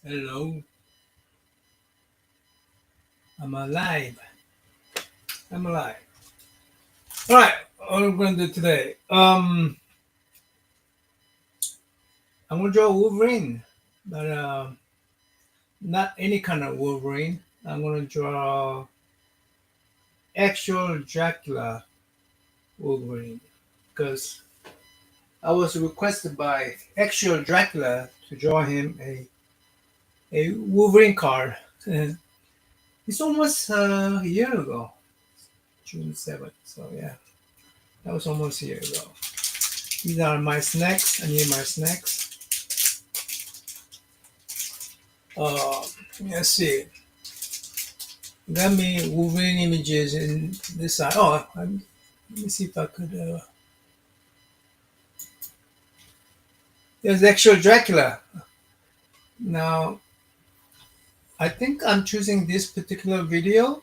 Hello, I'm alive. I'm alive. All right, what I'm going to do today? I'm going to draw Wolverine, but not any kind of Wolverine. I'm going to draw actual Dracula Wolverine because I was requested by actual Dracula to draw him a Wolverine card. It's almost a year ago, June 7th. So yeah, that was almost a year ago. These are my snacks. I need my snacks. Uh, let's see. Got me Wolverine images in this side. Let me see if I could. There's actual Dracula. Now, I think I'm choosing this particular video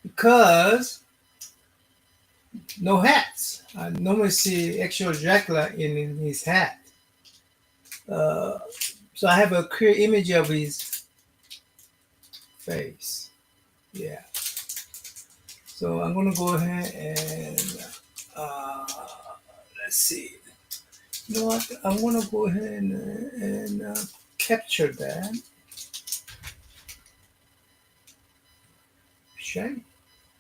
because no hats. I normally see actual Dracula in his hat. Uh, so I have a clear image of his face. Yeah. So I'm gonna go ahead and uh, let's see. You know what? I'm gonna go ahead and capture that. Should I?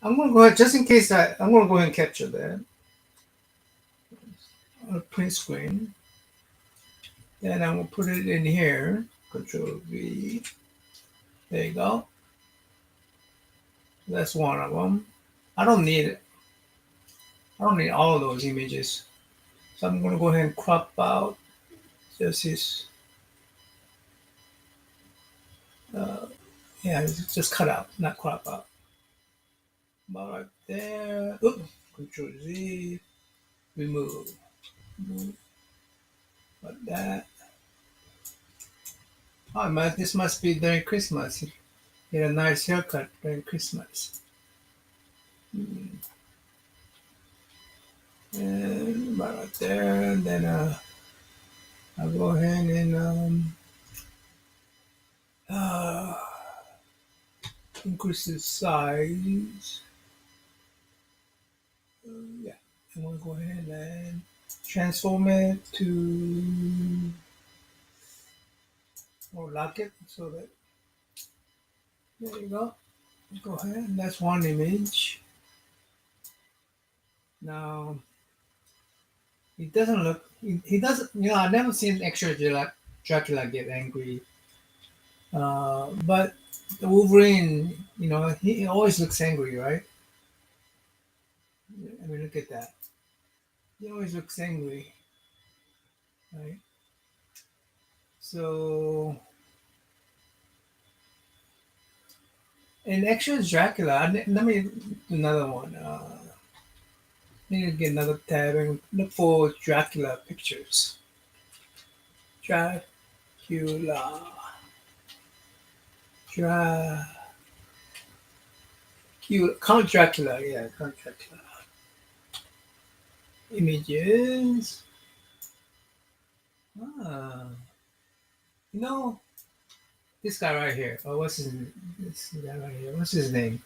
I'm gonna go ahead just in case I'm gonna go ahead and capture that on a print screen. Then I'm gonna put it in here. Control V. There you go. That's one of them. I don't need it. I don't need all of those images. So I'm gonna go ahead and crop out just his. Uh, yeah, just cut out, not crop out. About right there. Oops. Control Z. Remove. Remove. Like that. Oh, this must be during Christmas. He had a nice haircut during Christmas. Mm. And right there, and then I'll go ahead and uh, increase the size. Yeah, I'm gonna go ahead and transform it to or lock it so that there you go. Go ahead. That's one image. Now he doesn't look. He doesn't. I've never seen actual Dracula get angry. But the Wolverine, he always looks angry, right? I mean, look at that. He always looks angry, right? So, in actual Dracula, let me do another one. Need to get another tab and look for Dracula pictures. Dracula. Dracula. Count Dracula. Yeah, Count Dracula. Images. Ah, you know, this guy right here. Oh, what's his name? This guy right here. What's his name?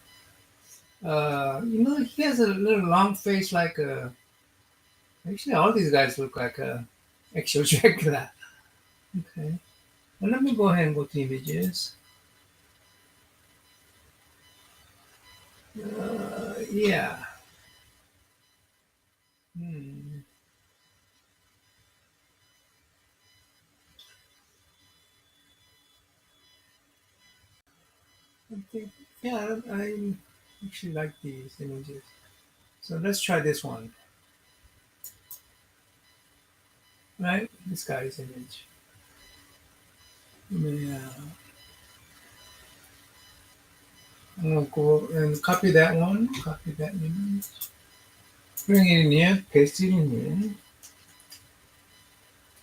He has a little long face like a. Actually, all these guys look like a actual Dracula. Okay. Well, let me go ahead and go to images. Yeah. Hmm. I think, yeah, I actually like these images. So let's try this one. Right? This guy's image. Yeah. I'm gonna go and copy that one. Copy that image. Bring it in here. Paste it in here.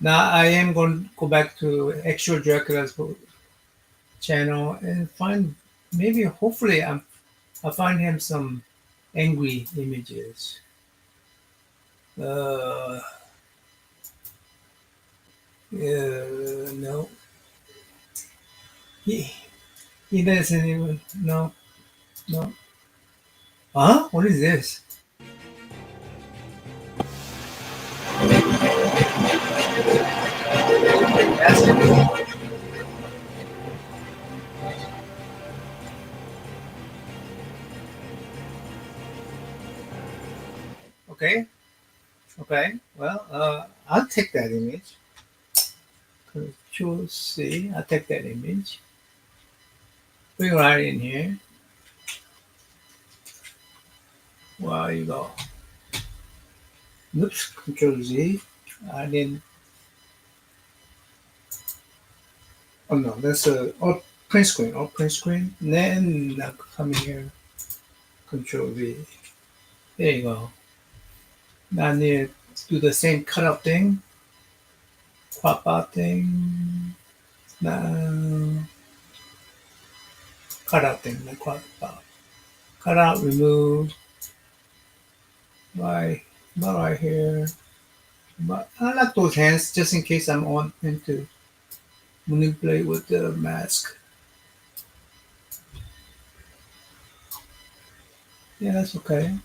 Now I am going to go back to actual Dracula's channel and find maybe hopefully I'll find him some angry images. Uh, no. He he doesn't even no no. Huh? What is this? Basketball. Okay. Okay. Well, I'll take that image. Control C. I'll take that image. Bring it right in here. Well, you go. Oops. Control Z. I didn't. Oh no, that's a print screen. Oh, print screen. Then now come here. Control V. There you go. Now I need to do the same cutout thing. Crop out thing. Now cutout thing. Like crop out. Cut out. Remove. Right. Right here. But I like those hands just in case I'm on into manipulate with the mask. Yeah, that's okay.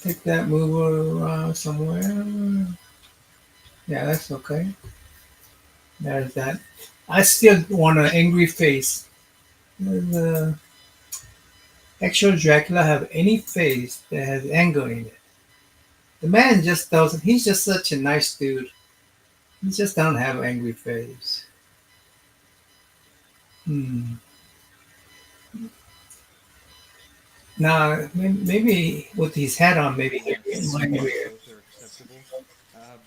Take that, move it around somewhere. Yeah, that's okay. There's that. I still want an angry face. Does the actual Dracula have any face that has anger in it? The man just doesn't. He's just such a nice dude. He just don't have an angry face. Hmm. Now, maybe with his hat on, maybe Yes, it might be weird. both are acceptable.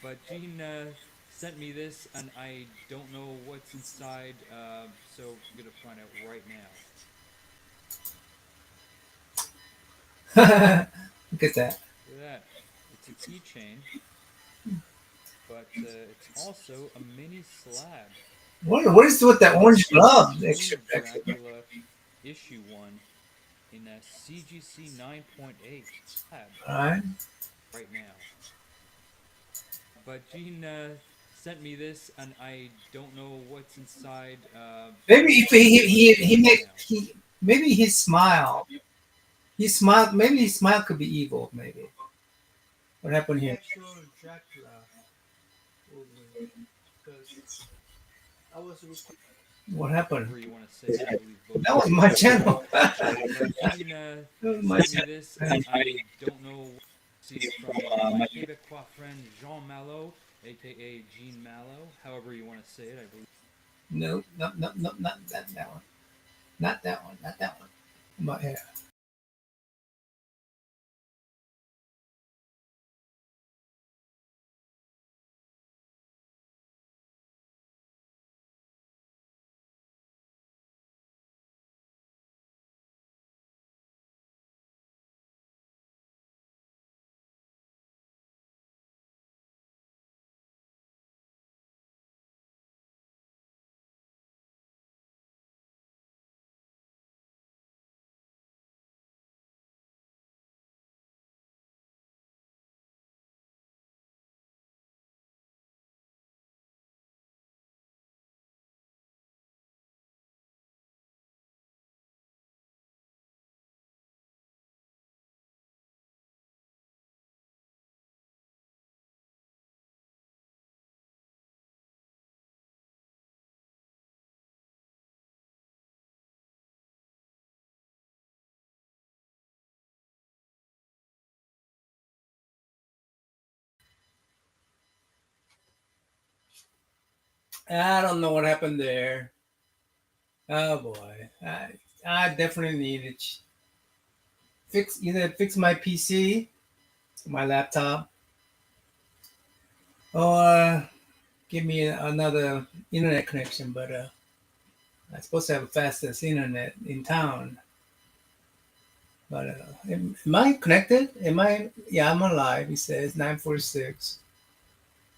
But Gene sent me this, and I don't know what's inside, so I'm gonna find out right now. Look at that. Look at that. It's a keychain, but it's also a mini slab. What is with that orange glove? Extra, Extreme extra. Dracula issue 1 in a CGC 9.8 slab All right. right now. But Gene sent me this, and I don't know what's inside, Maybe so if I'm gonna find out he right make now. he maybe his smile. He smiled. Maybe his smile could be evil. Maybe. What happened here? Actual Dracula. What happened? However you want to say it, I believe both That are was my acceptable. channel. That But Gene was my sent me this, and channel. I don't know what received from my Quebecois friend Jean Mallow, aka Gene Mallow. However you want to say it, I believe. No, no, no, no, not that one. Not that one. Not that one. My hair. I don't know what happened there. Oh boy. I definitely needed fix either fix my PC, my laptop, or give me another internet connection. But I'm supposed to have the fastest internet in town. But am I connected? Am I? Yeah, I'm alive. He says 9:46.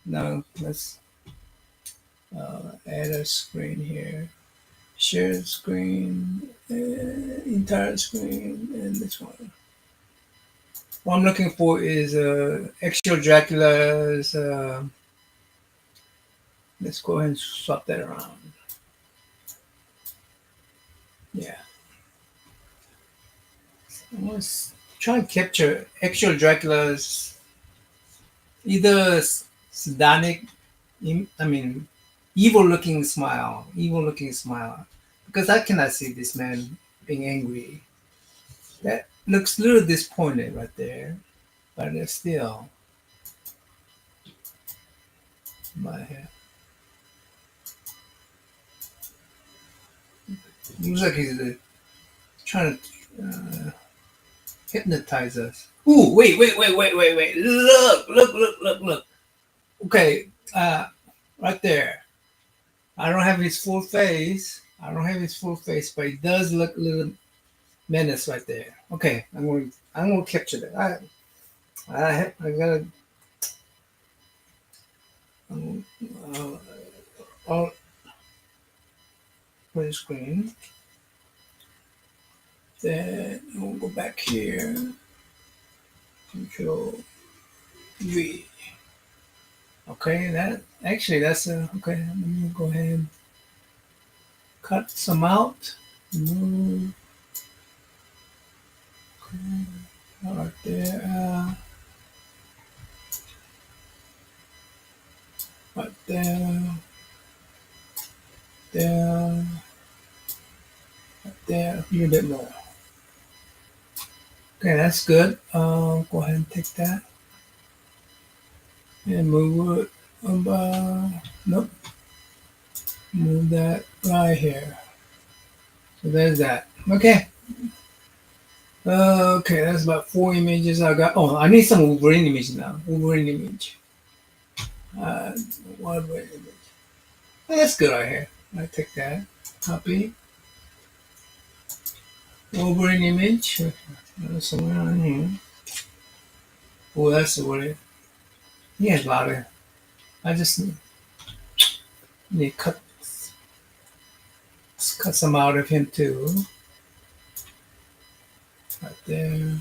No, let's add a screen here. Share screen, entire screen, and this one. What I'm looking for is actual Dracula's. Let's go ahead and swap that around. Yeah, I was trying to capture actual Dracula's either sadanic, I mean, evil looking smile, because I cannot see this man being angry. That looks a little disappointed right there, but it's still my hair. Looks like he's trying to hypnotize us. Ooh, wait! Look! Okay, right there. I don't have his full face. I don't have his full face, but he does look a little menace right there. Okay, I'm going to capture that. I gotta uh, all print screen. Then we'll go back here. Control V. Okay, that actually that's okay. Let me go ahead and cut some out. Move right there. Right there. There. There. A little bit more. Okay, that's good. Go ahead and take that and move it. Nope. Move that right here. So there's that. Okay. Okay, that's about 4 images I got. Oh, I need some Wolverine image now. Wolverine image. Uh, Wolverine image. Oh, that's good right here. I take that. Copy. Wolverine image. Somewhere on here. Oh, that's the word. He has a lot of. I just need to cut some out of him too. Right there.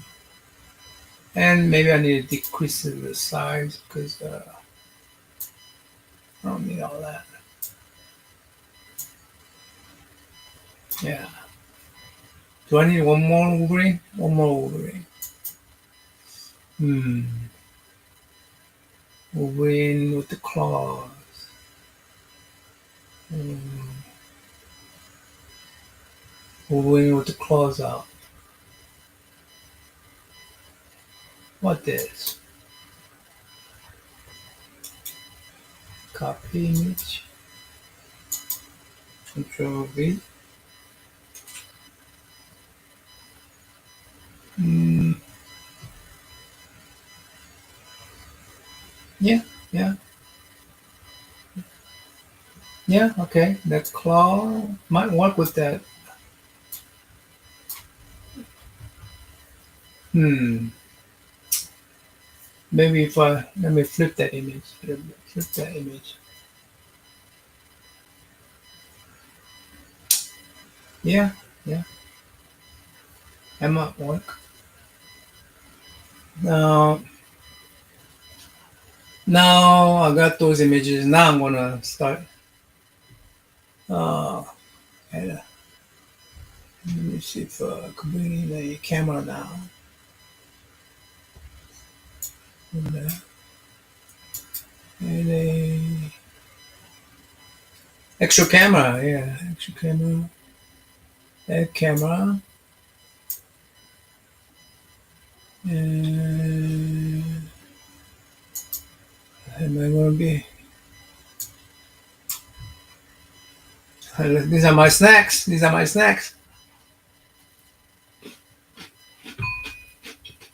And maybe I need to decrease the size because I don't need all that. Yeah. Do I need one more Wolverine? One more Wolverine. Wolverine with the claws. Hmm. Wolverine with the claws out. What this? Copy image. Control V. Mm, yeah, yeah, yeah. Okay, that claw might work with that. Hmm. Maybe if I let me flip that image. Flip that image. Yeah, yeah. That might work. Now, now I got those images. Now I'm gonna start. Uh, and, let me see if I can bring in a camera now. And a extra camera, yeah, extra camera. That camera. And am I gonna be? These are my snacks. These are my snacks.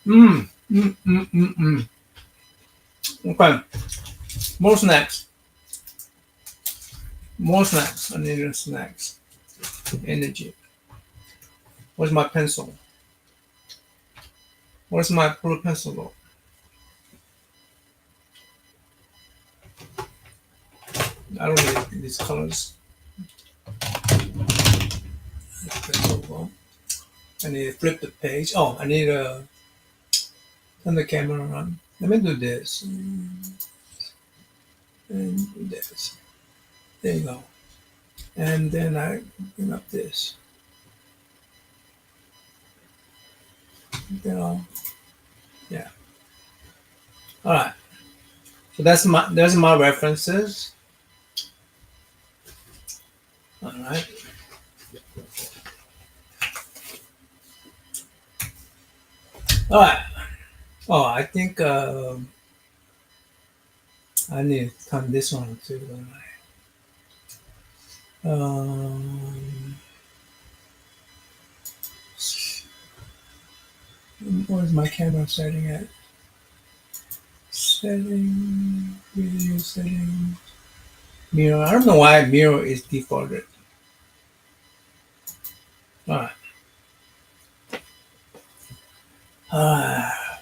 Mmm. Mm, mm, mm, mm. Okay. More snacks. More snacks. I need snacks. Energy. Where's my pencil? Where's my blue pencil? I don't need these colors. Pencil. I need to flip the page. Oh, I need to turn the camera on. Let me do this. And do this. There you go. And then I bring up this. You know, yeah. All right. So that's my references. All right. All right. Oh, I think I need to turn this one too. Don't I? Where's my camera setting at? Setting, video setting, mirror. I don't know why mirror is defaulted. All right. Ah.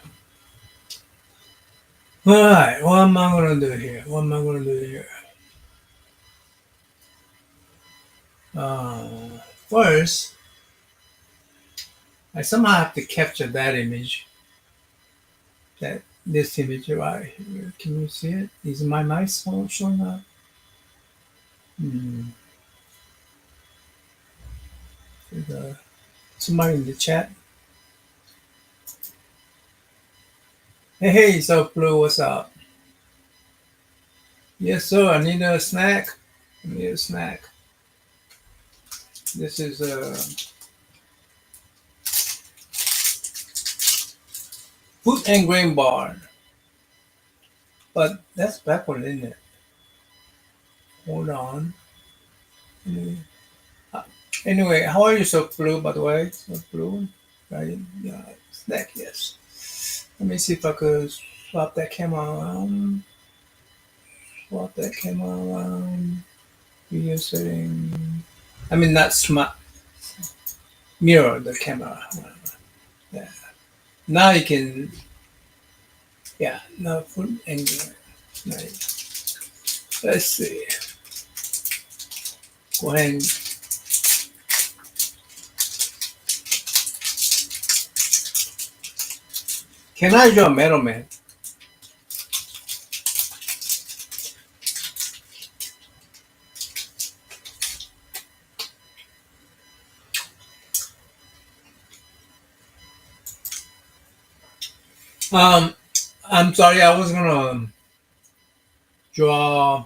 All right. What am I gonna do here? What am I gonna do here? First, I somehow have to capture that image. That this image right here. Can you see it? Is my mouse showing up? Hmm. Is, somebody in the chat. Hey, so Blue, what's up? Yes, sir. I need a snack. I need a snack. This is a food and grain bar, but that's backward, isn't it? Hold on. Anyway, uh, anyway, how are you, so Blue? By the way, so Blue, right? Yeah, snack. Yes. Let me see if I could swap that camera around. Swap that camera around. Video setting. I mean, not smart. Mirror the camera. Yeah. Now you can. Yeah. Now full angle. Nice. Let's see. Go ahead. Can I draw Metal Man? Um, I'm sorry. I was gonna draw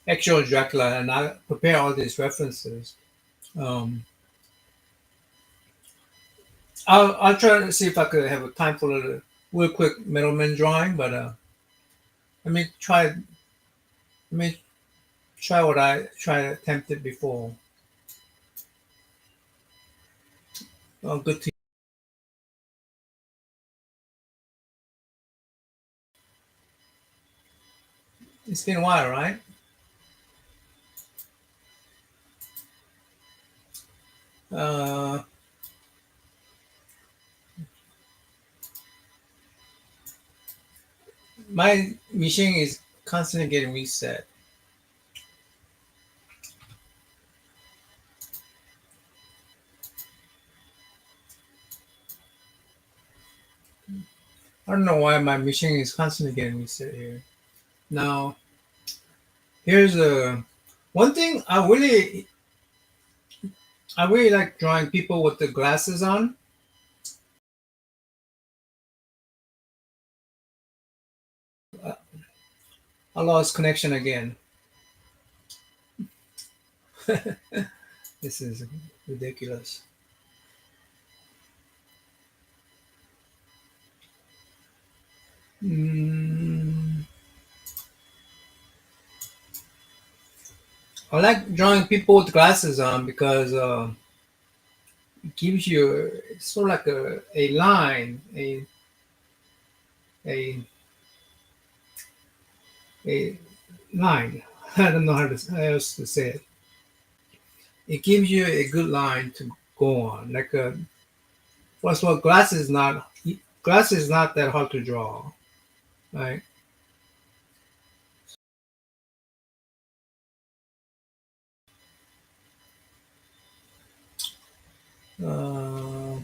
actual Dracula, and I prepare all these references. Um, I'll try to see if I could have a time for a real quick Metalman drawing, but let me try. Let me try what I tried attempted before. Oh, good to. It's been a while, right? Uh, my machine is constantly getting reset. I don't know why my machine is constantly getting reset here. Now, here's a one thing I really like drawing people with the glasses on. Uh, I lost connection again. This is ridiculous. Mm, I like drawing people with glasses on because it gives you sort of like a line, a a line. I don't know how else to say it. It gives you a good line to go on. Like first of all, glass is not that hard to draw, right? Uh,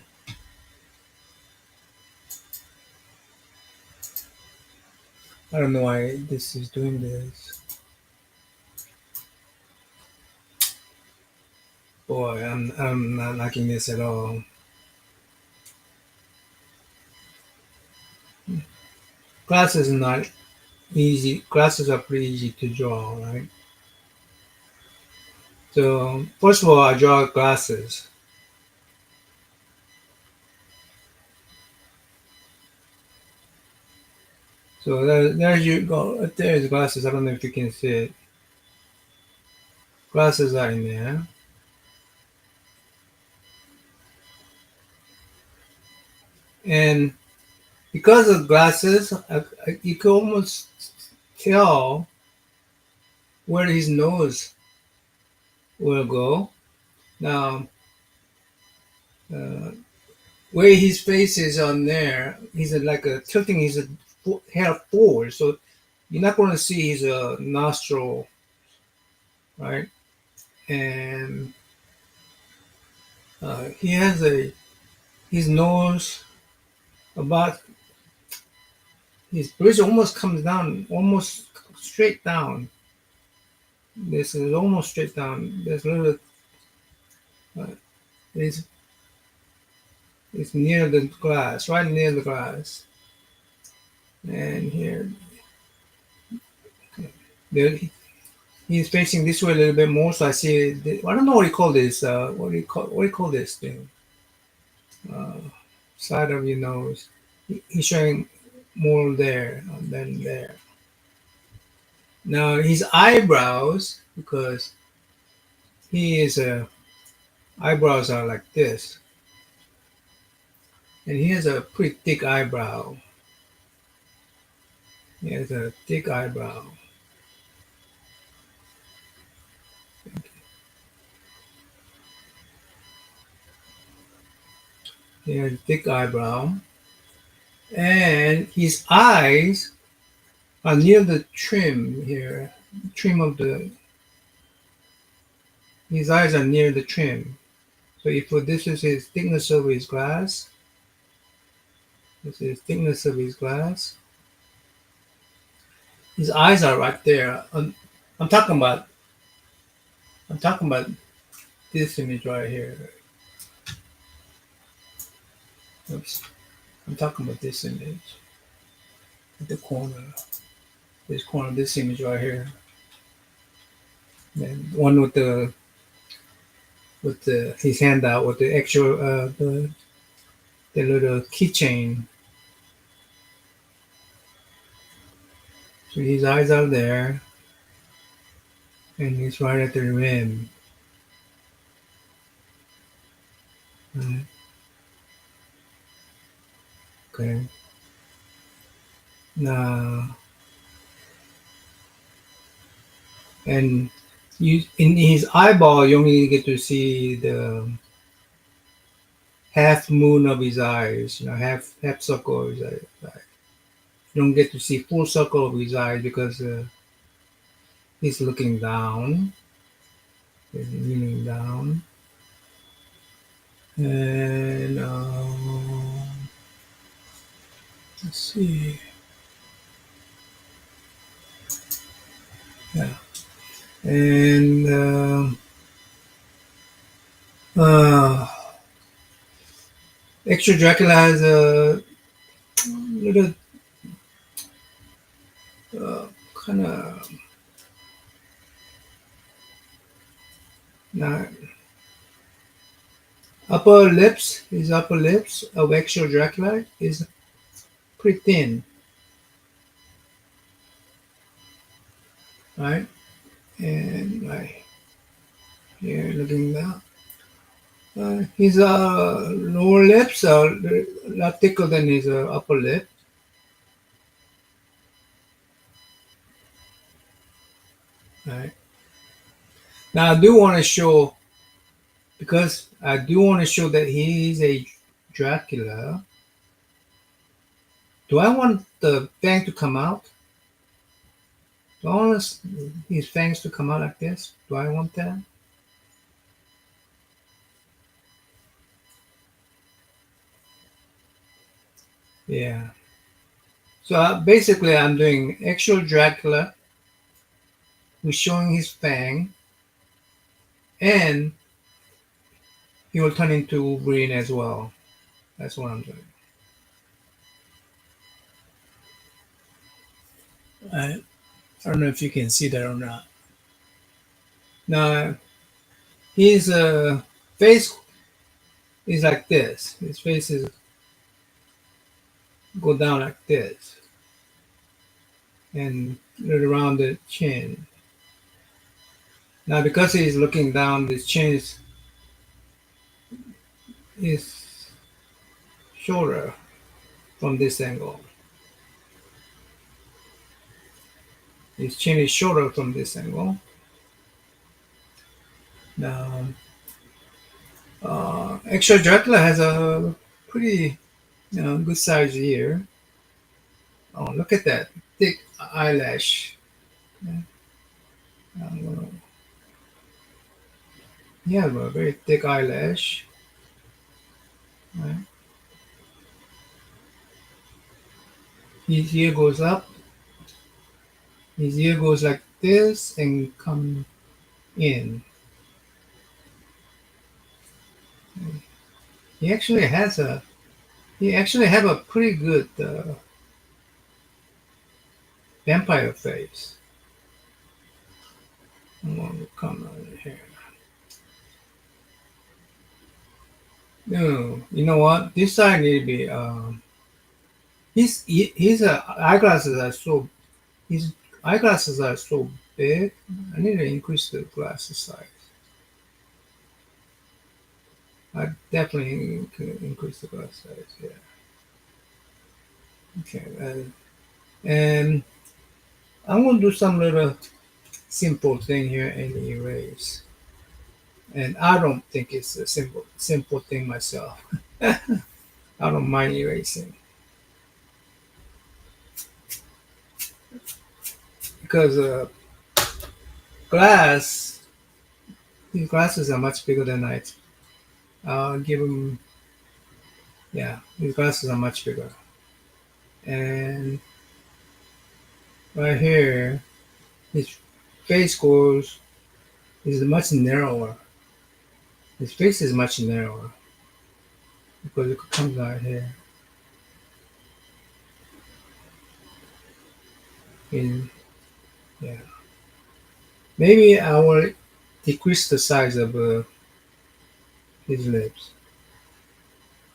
I don't know why this is doing this. Boy, I'm not liking this at all. Glasses are not easy. Glasses are pretty easy to draw, right? So first of all, I draw glasses. So there you go. There's glasses. I don't know if you can see it. Glasses are in there, and because of glasses, you can almost tell where his nose will go. Now, uh, where his face is on there, he's like a tilting his hair forward, so you're not going to see his nostril, right? And he has a his nose about his bridge almost comes down, almost straight down. This is almost straight down. There's a little, uh, it's, it's near the glass, right near the glass. And here, there, he's facing this way a little bit more, so I see. I don't know what you call this. What do you call this thing? Uh, Side of your nose. He's showing more there than there. Now his eyebrows, because he is a eyebrows are like this, and he has a pretty thick eyebrow. He has a thick eyebrow. He has a thick eyebrow, and his eyes are near the trim here. Trim of the His eyes are near the trim. So if this is his thickness of his glass, this is thickness of his glass. His eyes are right there. I'm talking about I'm talking about this image right here. Oops. I'm talking about this image at the corner. This corner, this image right here. And one with the his hand out with the actual the little keychain. So his eyes are there, and he's right at the rim. Right. Okay. Now, and you in his eyeball, you only get to see the half moon of his eyes. Half circle of his eyes. You don't get to see full circle of his eyes because he's looking down. He's leaning down, and let's see. Yeah, and uh, extra Dracula has a little kind of not upper lips. His upper lips of extra Dracula is pretty thin, right? And right here, looking down, his lower lips are a lot thicker than his upper lip, right? Now I do want to show because I do want to show that he is a Dracula. Do I want the fang to come out? Do I want his fangs to come out like this? Do I want that? Yeah. So basically, I'm doing actual Dracula who's showing his fang, and he will turn into Wolverine as well. That's what I'm doing. I, I don't know if you can see that or not. Now his face is like this. His face is go down like this, and right around the chin. Now because he's looking down, his chin is shorter from this angle. His chin is shorter from this angle. Now, actually, Dracula has a pretty, good sized ear. Oh, look at that thick eyelash. Yeah, uh, he has a very thick eyelash. Right? His ear goes up. His ear goes like this and come in. He actually has a. He actually have a pretty good vampire face. I'm going to come over here. No, you know what? This side need to be. His eyeglasses are so his eyeglasses are so big. I need to increase the glasses size. I definitely can increase the glass size. Yeah. Okay. And I'm gonna do some little simple thing here and erase. And I don't think it's a simple thing myself. I don't mind erasing because glass these glasses are much bigger than I. I'll give them. Yeah, these glasses are much bigger. And right here, his face goes is much narrower. His face is much narrower because it comes out here. In yeah, maybe I will decrease the size of his lips,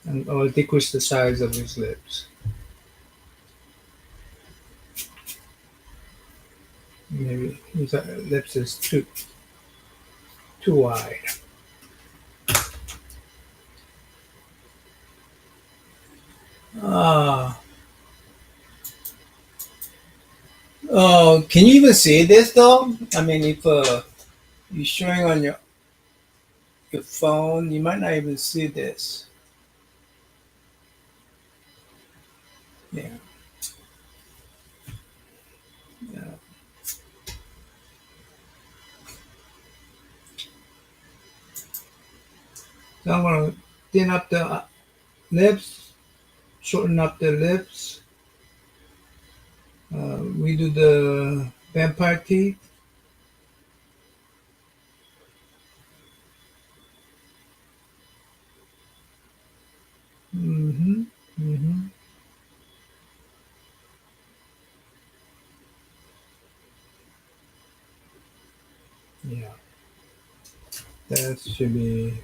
and I'll decrease the size of his lips. Maybe his lips is too wide. Ah, oh, can you even see this though? I mean, if you're showing on your phone, you might not even see this. Yeah, yeah. So I'm gonna thin up the lips, shorten up the lips. We do the vampire teeth. Mm-hmm. Mm-hmm. Yeah, that should be.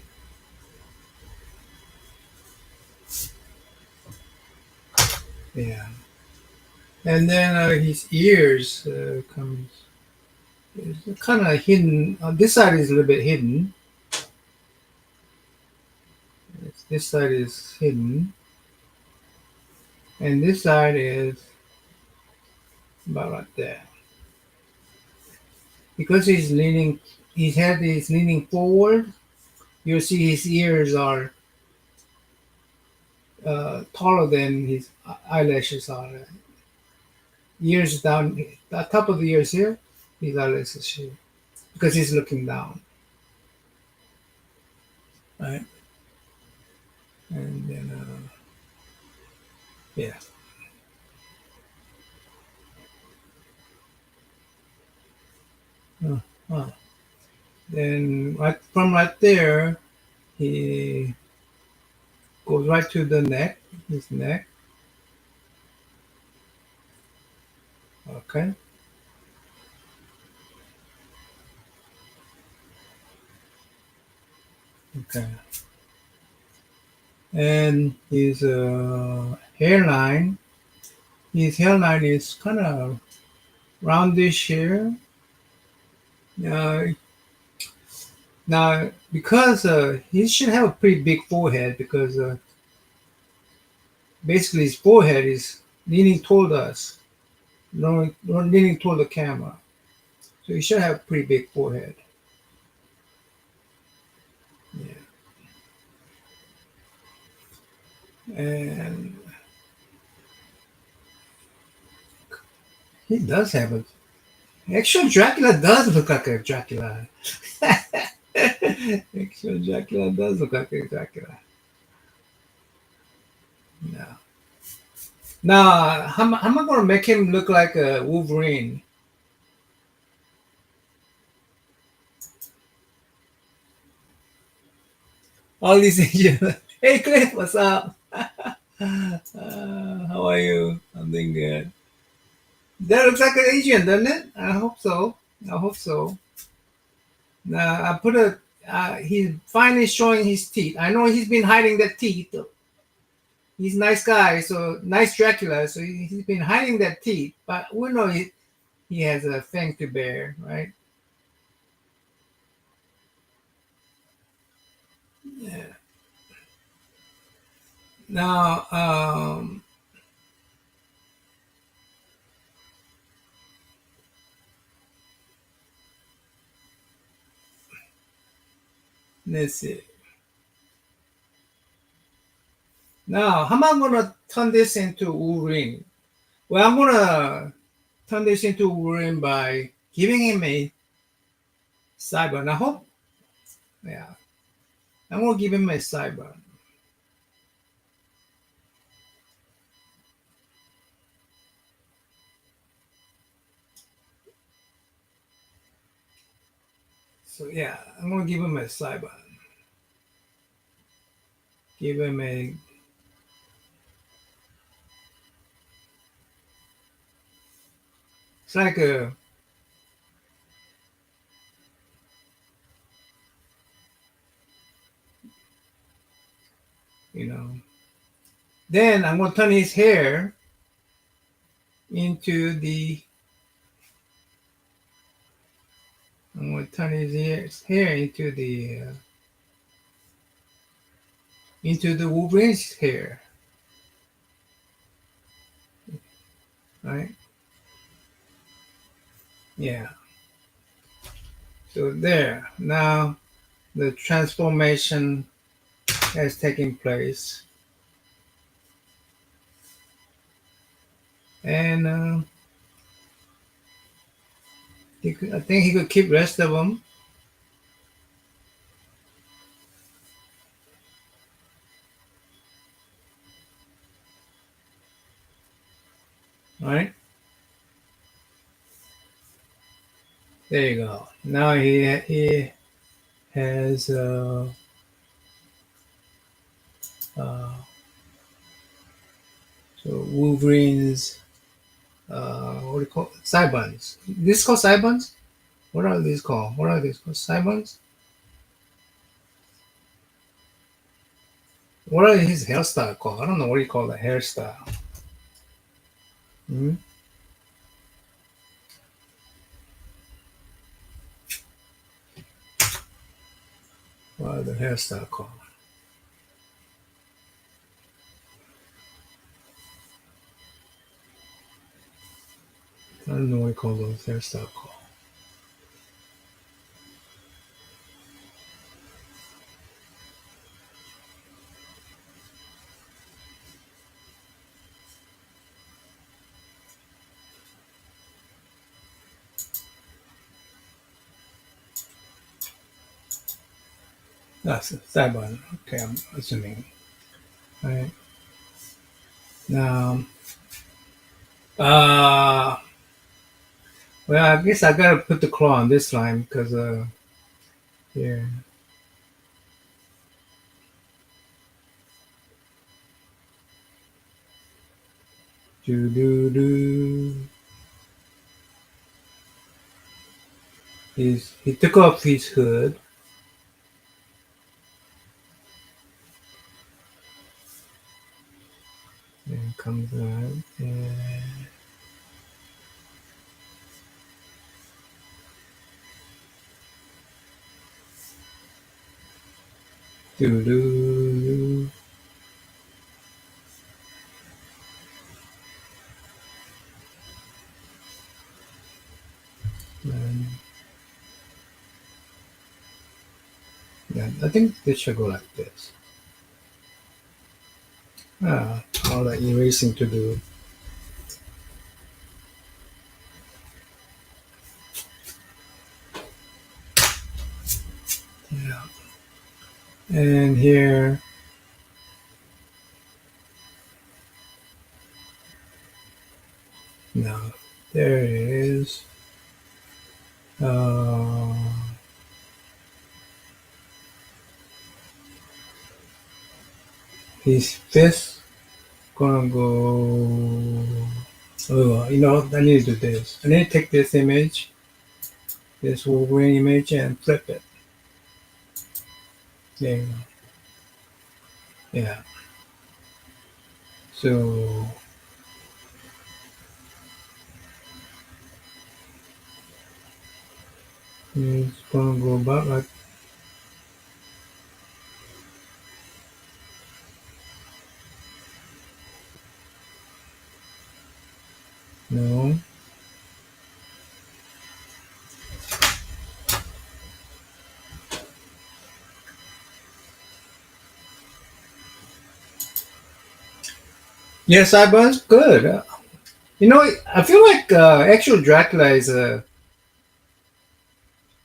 Yeah, and then his ears comes kind of hidden. This side is a little bit hidden. This side is hidden, and this side is about like that. Because he's leaning, his head is leaning forward. You'll see his ears are taller than his eyelashes are. Ears down, the top of the ears here, his eyelashes here, because he's looking down, right? And then, yeah. Uh, uh. Then right from right there, he goes right to the neck, his neck. Okay. Okay. And his hairline is kind of roundish here. Uh, Now, because he should have a pretty big forehead because basically his forehead is leaning toward us, not leaning toward the camera. So he should have a pretty big forehead. Yeah. And he does have a. Actual Dracula does look like a Dracula. Actual Dracula does look like a Dracula. No. Now, how am I going to make him look like a Wolverine? All these Asian. Hey, Cliff, what's up? How are you? I'm doing good. That looks like an Asian, doesn't it? I hope so. I hope so. Now I put a. He's finally showing his teeth. I know he's been hiding that teeth. He's a nice guy, so nice Dracula. So he's been hiding that teeth, but we know he has a thing to bear, right? Yeah. Now, let's see. Now, how am I gonna turn this into Wolverine? Well, I'm gonna turn this into Wolverine by giving him a cyber. And I hope, yeah, I'm gonna give him a cyber. So yeah, I'm gonna give him a cyber. Give him a. It's like a. You know. Then I'm gonna turn his hair into the. I'm gonna turn his hair into the Wolverine's hair, right? Yeah. So there. Now the transformation has taken place, and I think he could keep rest of them, right? There you go. Now he has uh, so Wolverine's what do you call it? Sideburns. This is called sideburns? What are these called? What are these called? Sideburns? What are his hairstyle called? I don't know what you call the hairstyle. Hmm. What are the hairstyle called? I don't know what you call those hairstyle called. That's a sideburn. Okay, I'm assuming. All right. Now, uh, well, I guess I gotta put the claw on this line because yeah. Do do do. he took off his hood and comes out and doo doo and yeah, I think this should go like this. All the erasing to do. Yeah. And here, no, there it is. Uh, his fist gonna go. Oh, I need to do this. I need to take this image, this Wolverine image, and flip it. There you go. Yeah. So it's gonna go about like no. Yes, I was good. I feel like actual Dracula is a.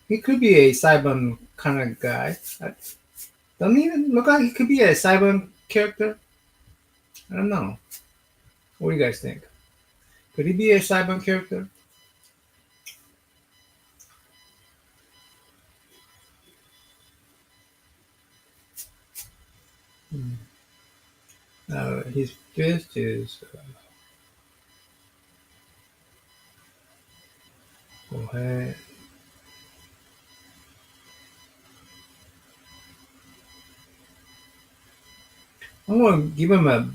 He could be a Cyber kind of guy. Doesn't he look like he could be a Cyber character? I don't know. What do you guys think? Could he be a Cyber character? Hmm. His fist is. Go ahead. I'm gonna give him a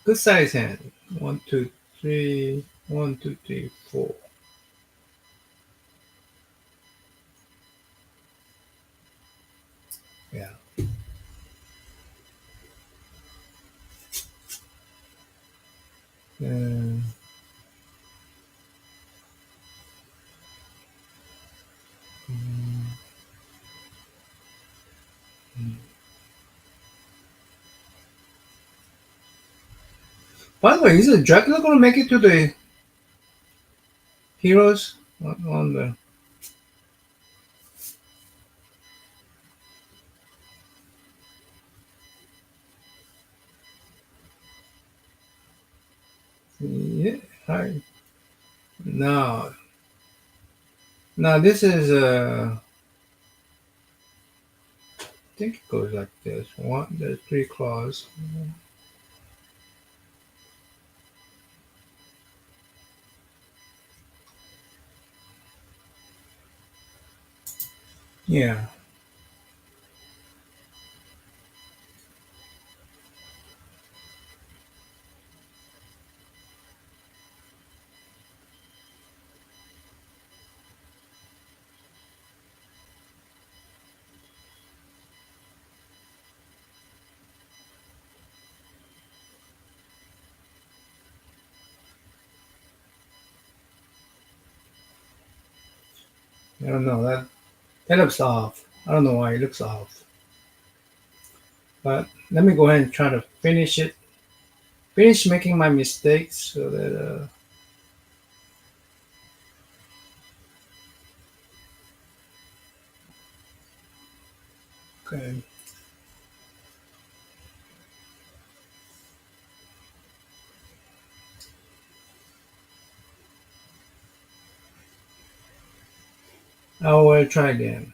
good size hand. One, two, three. One, two, three, four. Yeah. Uh, mm, mm. By the way, is Dracula gonna make it to the heroes on the? Yeah. I, no. No. This is. I think it goes like this. One. There's three claws. Yeah. I don't know. That looks off. I don't know why it looks off. But let me go ahead and try to finish it. Finish making my mistakes so that okay. I will try again.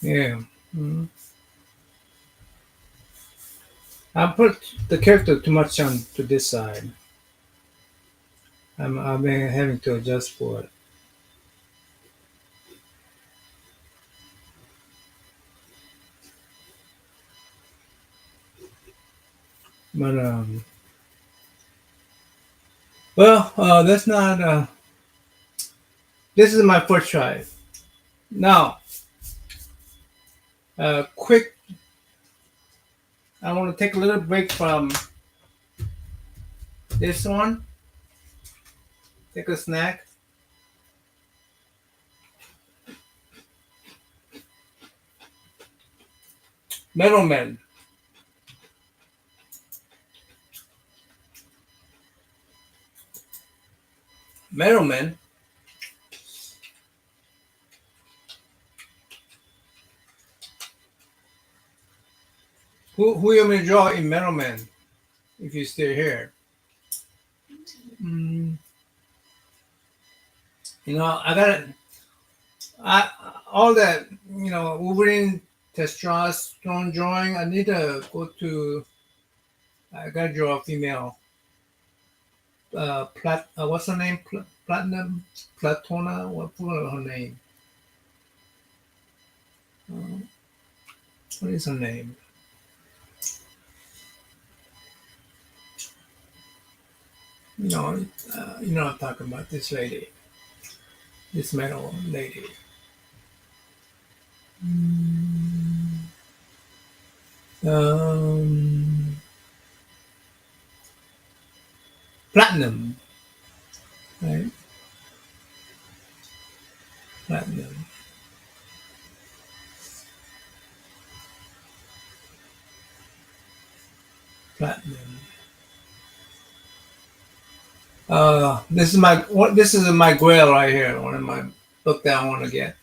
Yeah. Mhm. I put the character too much on to this side. I'm having to adjust for it. But well, that's not. This is my first try. Now, quick. I want to take a little break from this one. Take a snack. Middleman. Middleman. Who you may draw in Middleman if you're still here? Mm, I got I all that Wolverine testosterone drawing. I need to go to. I gotta draw a female. What's her name? Platinum, Platona. What her name? Uh, what is her name? I'm talking about this lady, this metal lady. Mm, Um, Platinum, right? Platinum, Platinum. This is my grail right here. One of my book that I want to get.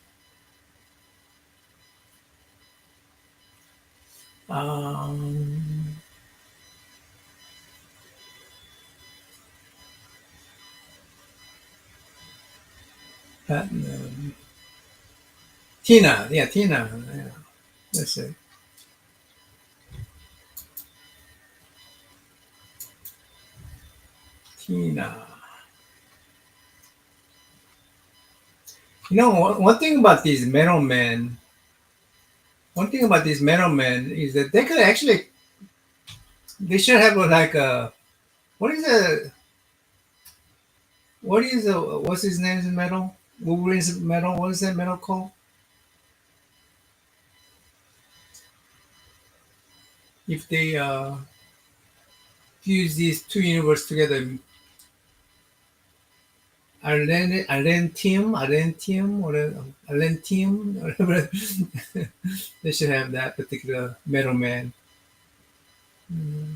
Um, Platinum. Tina, yeah, Tina. Yeah, that's it. Tina. One thing about these metal men. One thing about these metal men is that they could actually. They should have like a. What is a. What is a. What's his name in metal? Wolverine's metal. What is that metal called? If they fuse these two universes together, Arlentium, whatever. They should have that particular metal man. Mm,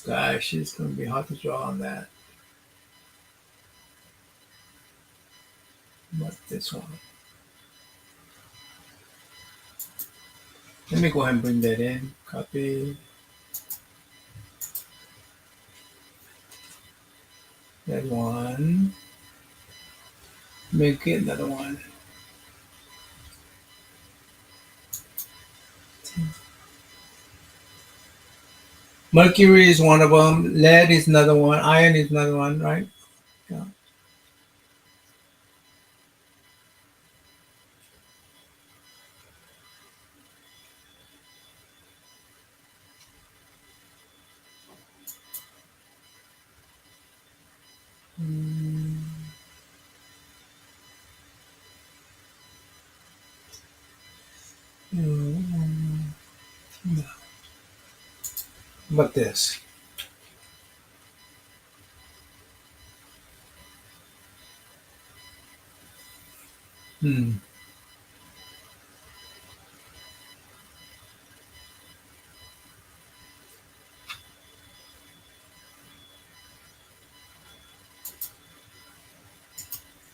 Gosh, it's going to be hard to draw on that. But this one. Let me go ahead and bring that in. Copy that one. Make it another one. Mercury is one of them. Lead is another one. Iron is another one, right? Yeah. Mm, mm, no. But this. Hmm.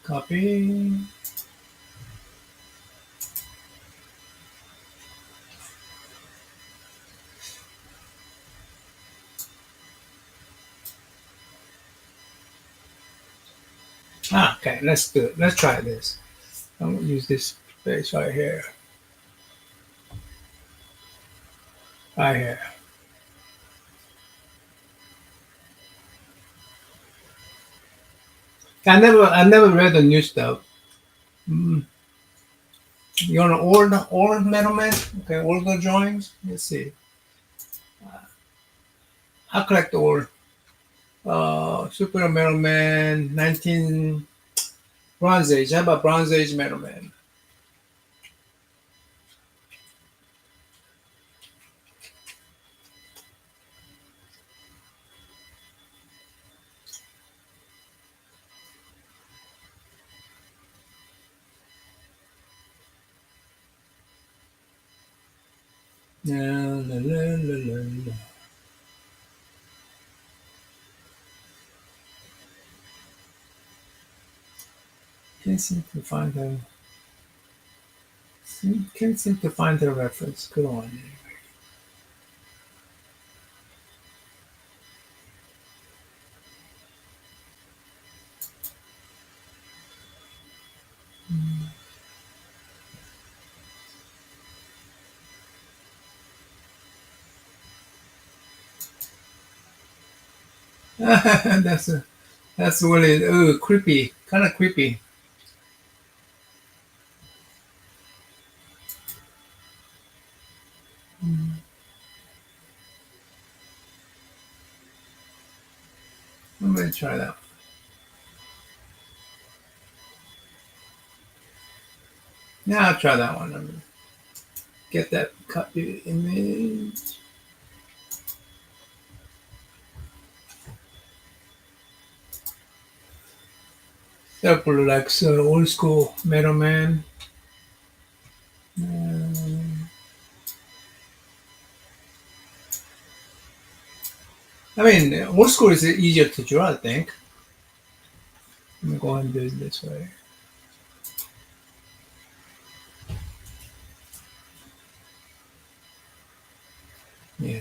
Copy. Ah, okay, let's do it. Let's try this. I'm gonna use this space right here. Right here. I never read the new stuff. Mm. You want an old Metal Man? Okay, older drawings. Let's see. I collect old Super Metal Man 19 Bronze Age. How about Bronze Age Metal Man? La, la, la, la, la, la. Can't seem to find the can't seem to find the reference. Go on. that's a, that's really creepy, kind of creepy. I'm gonna try that. Yeah, I'll try that one. I'm gonna get that copy image. That would like old school Metal Man. Um, I mean, old school is easier to draw, I think. Let me go ahead and do it this way. Yeah.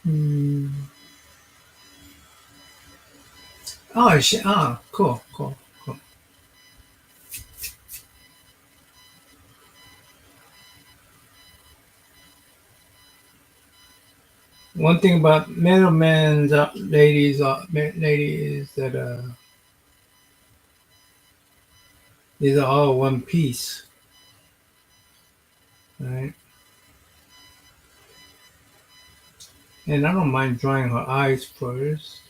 Hmm. Oh, cool, cool, cool. One thing about Metal Man's ladies, that these are all one piece, right? And I don't mind drawing her eyes first.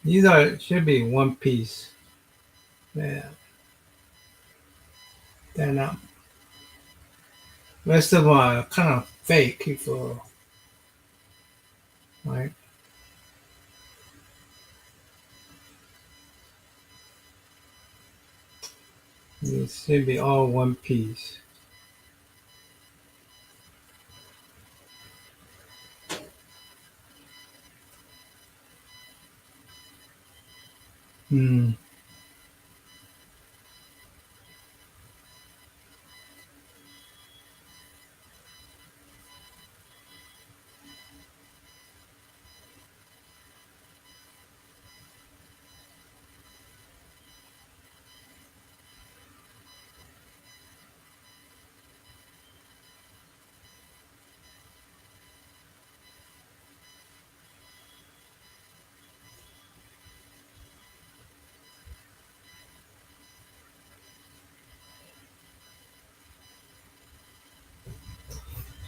These are should be one piece. Yeah, they're not. Rest of them are kind of fake, if right? These should be all one piece. Hmm.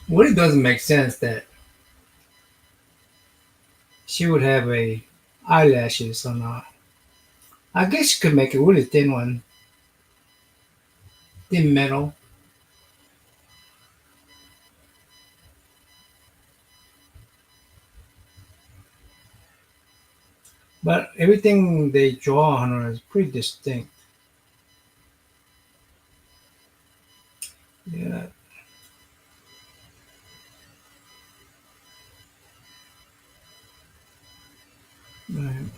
Well, it doesn't make sense that she would have a eyelashes on her. I guess you could make a really thin one, thin metal. But everything they draw on her is pretty distinct. Yeah. Right.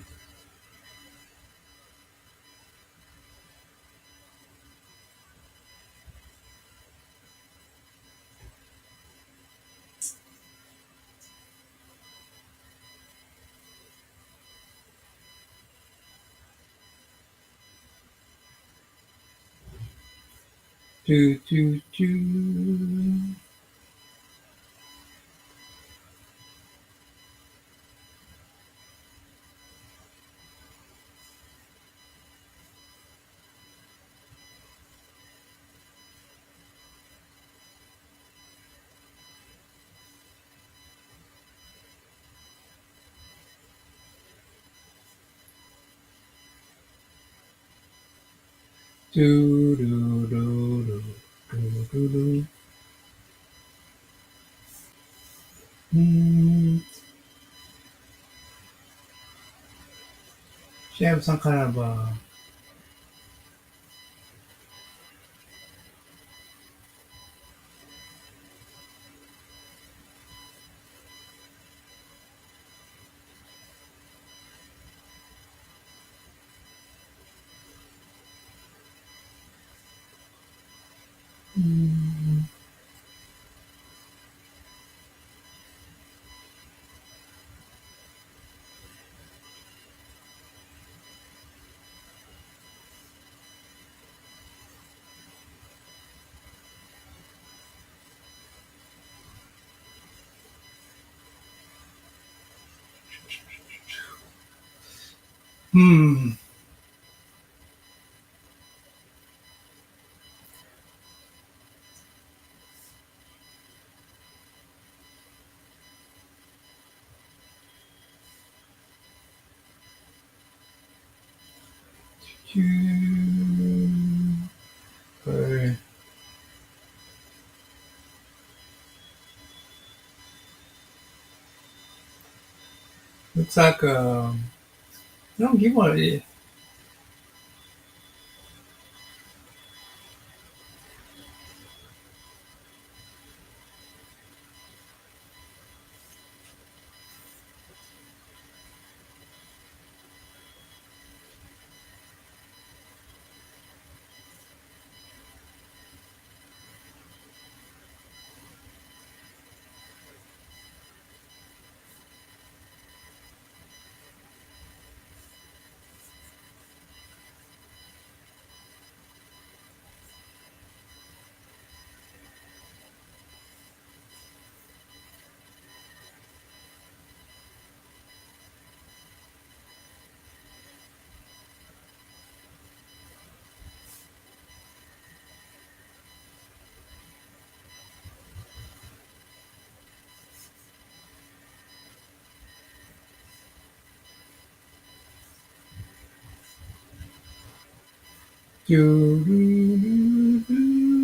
Do do do. Do do do do do do do. Hmm. She have some kind of hmm. Hmm. Okay. Looks like no, give one. Do do do do.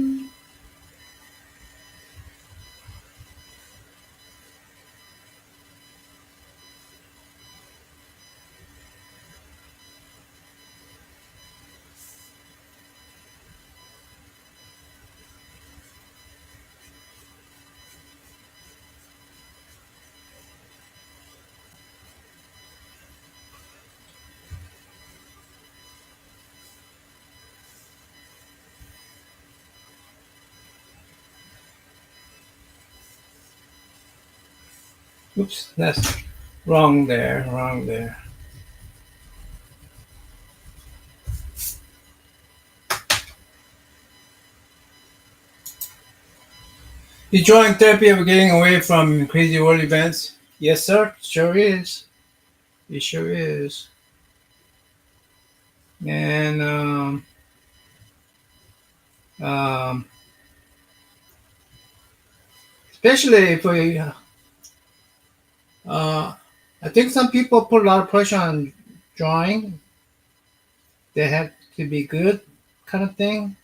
Oops, that's wrong there. Wrong there. You join therapy of getting away from crazy world events? Yes, sir. Sure is. It sure is. And um, especially for uh, I think some people put a lot of pressure on drawing. They have to be good, kind of thing,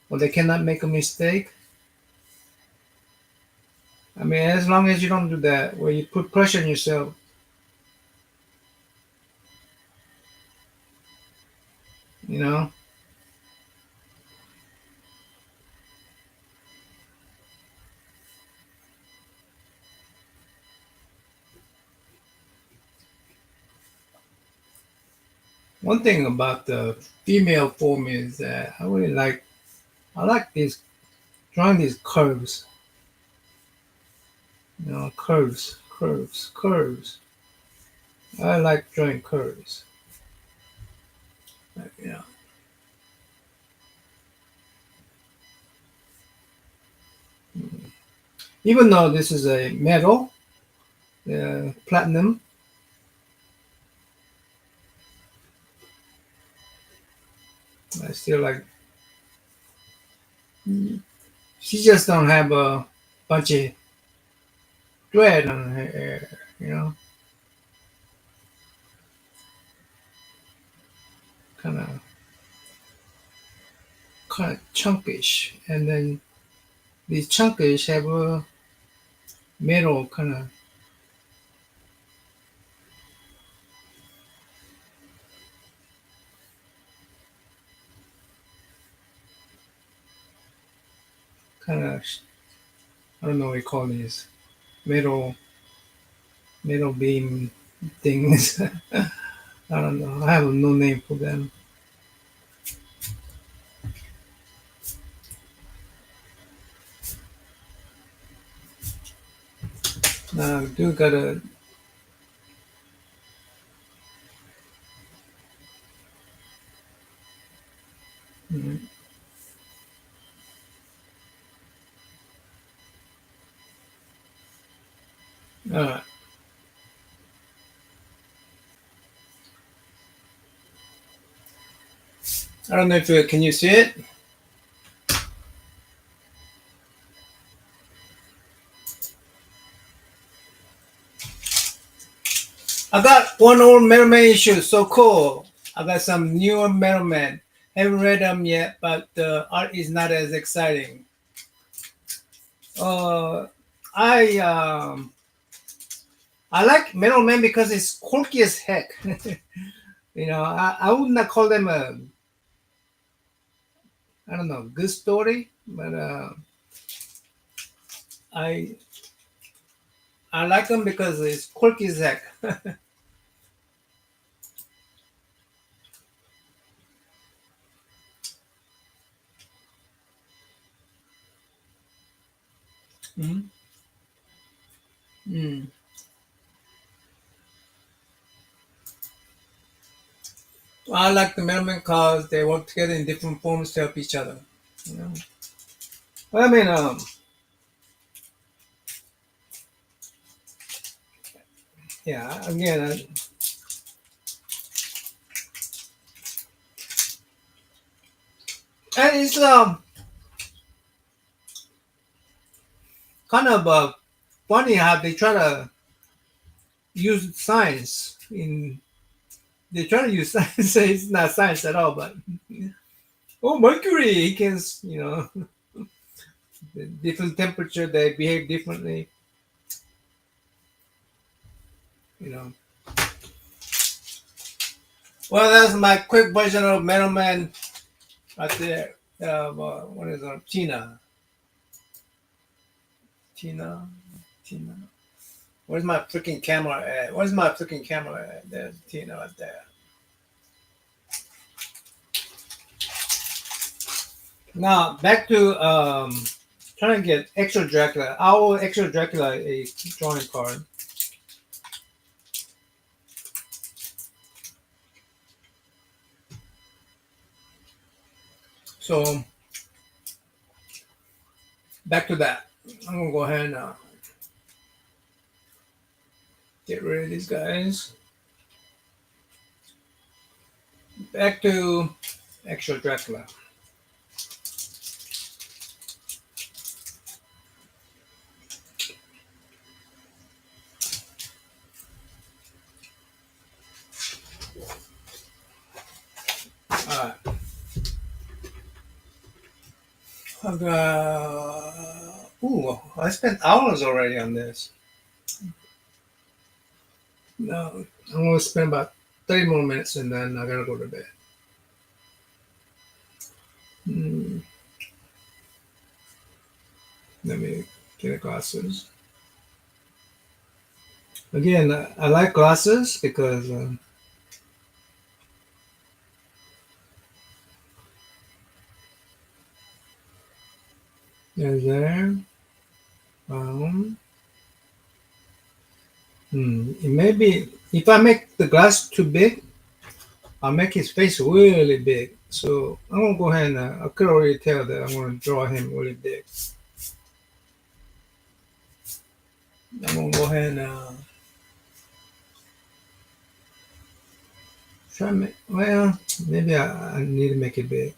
or they cannot make a mistake. I mean, as long as you don't do that, where you put pressure on yourself, you know. One thing about the female form is that I like these drawing these curves, curves. I like drawing curves. You know, Even though this is a metal, platinum, I still like. She just don't have a bunch of thread on her hair, you know, kind of chunkish, and then these chunkish have a metal kind of I don't know what you call these metal metal beam things. I don't know. I have no name for them. Now, do gotta. Mm, all right. I don't know if you can you see it. I got one old Metal Man issue. So cool. I got some newer Metal Man. Haven't read them yet, but the art is not as exciting. Uh, I um, I like Metal Man because it's quirky as heck. I would not call them a I don't know good story, but I I like them because it's quirky as heck. Mm-hmm. Mm. I like the Metal Man because they work together in different forms to help each other. You know? Well, I mean, yeah. Again, and it's kind of funny how they try to use science in. They try to use science. It's not science at all, but oh, Mercury, he can, different temperature, they behave differently. You know. Well, that's my quick version of Metal Man right there. What is it? Tina, Tina. Where's my freaking camera at? Where's my freaking camera at? There's Tina right there. Now back to trying to get extra Dracula. I owe extra Dracula a drawing card. So back to that. I'm gonna go ahead and get rid of these guys. Back to extra Dracula. Alright. I spent hours already on this. No, I'm gonna spend about 30 more minutes and then I gotta go to bed. Hmm, let me get the glasses. Again, I like glasses because they're there. Um, it may be if I make the glass too big, I'll make his face really big. So I'm gonna go ahead and I could already tell that I'm gonna draw him really big. I'm gonna go ahead and try. Well, maybe I need to make it big.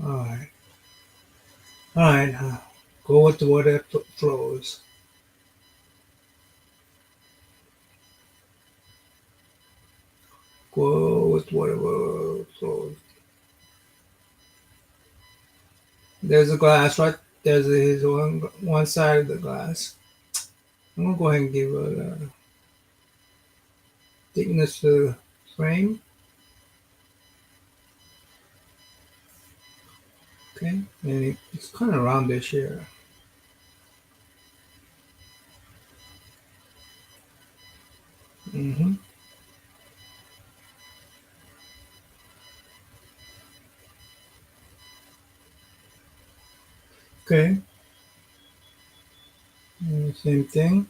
All right, all right. Go with the water flows. Go with whatever flows. There's a glass right. There's his one side of the glass. I'm gonna go ahead and give it a thickness to the frame. Okay, and it's kind of roundish here. Mm-hmm. Okay, same thing.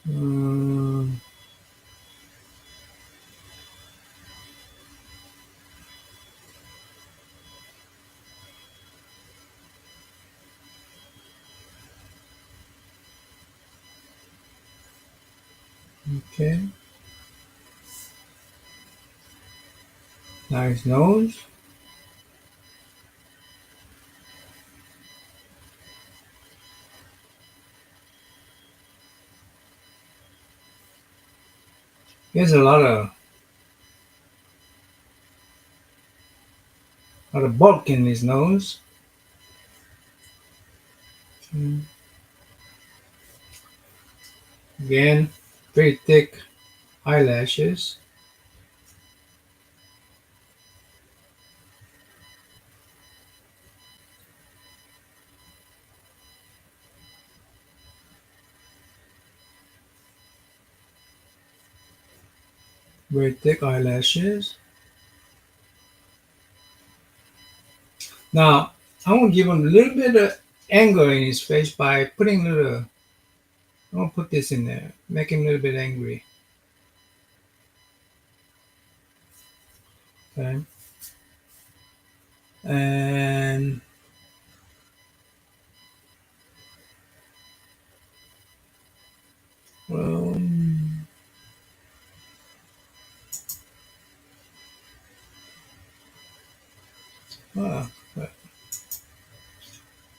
Um, okay, nice nose. He has a lot of bulk in his nose. Mm. Again, very thick eyelashes. Very thick eyelashes. Now, I want to give him a little bit of anger in his face by putting a little. I'm gonna put this in there, make him a little bit angry. Okay, and well, ah, but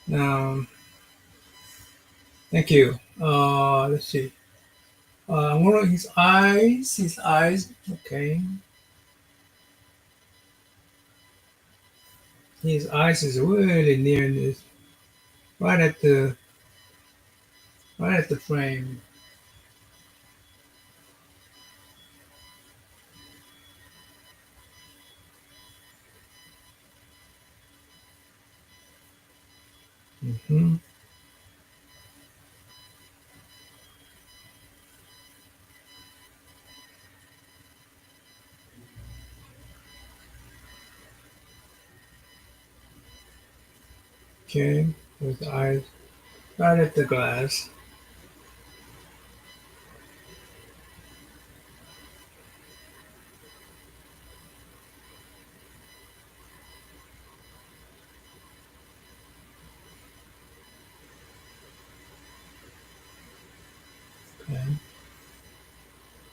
now, thank you. Let's see. One of his eyes. His eyes. Okay, his eyes is really near this, right at the right at the frame. Hmm. Okay, with the eyes right at the glass. Okay,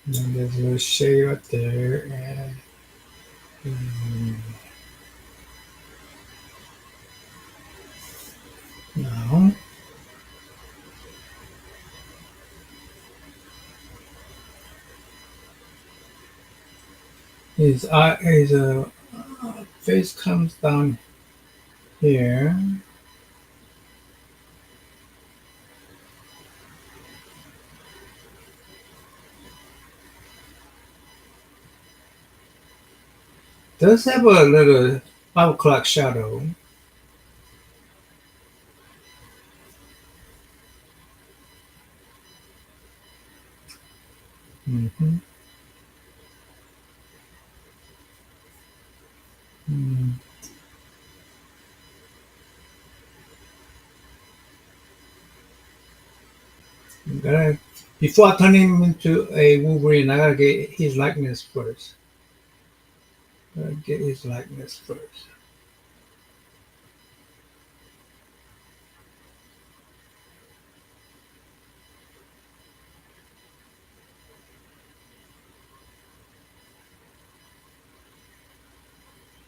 and then there's a little shade right there, and now his face comes down here. Does have a little 5 o'clock shadow. Mm-hmm. Mm. Got it. Before I turn him into a Wolverine, I gotta get his likeness first. Gotta get his likeness first.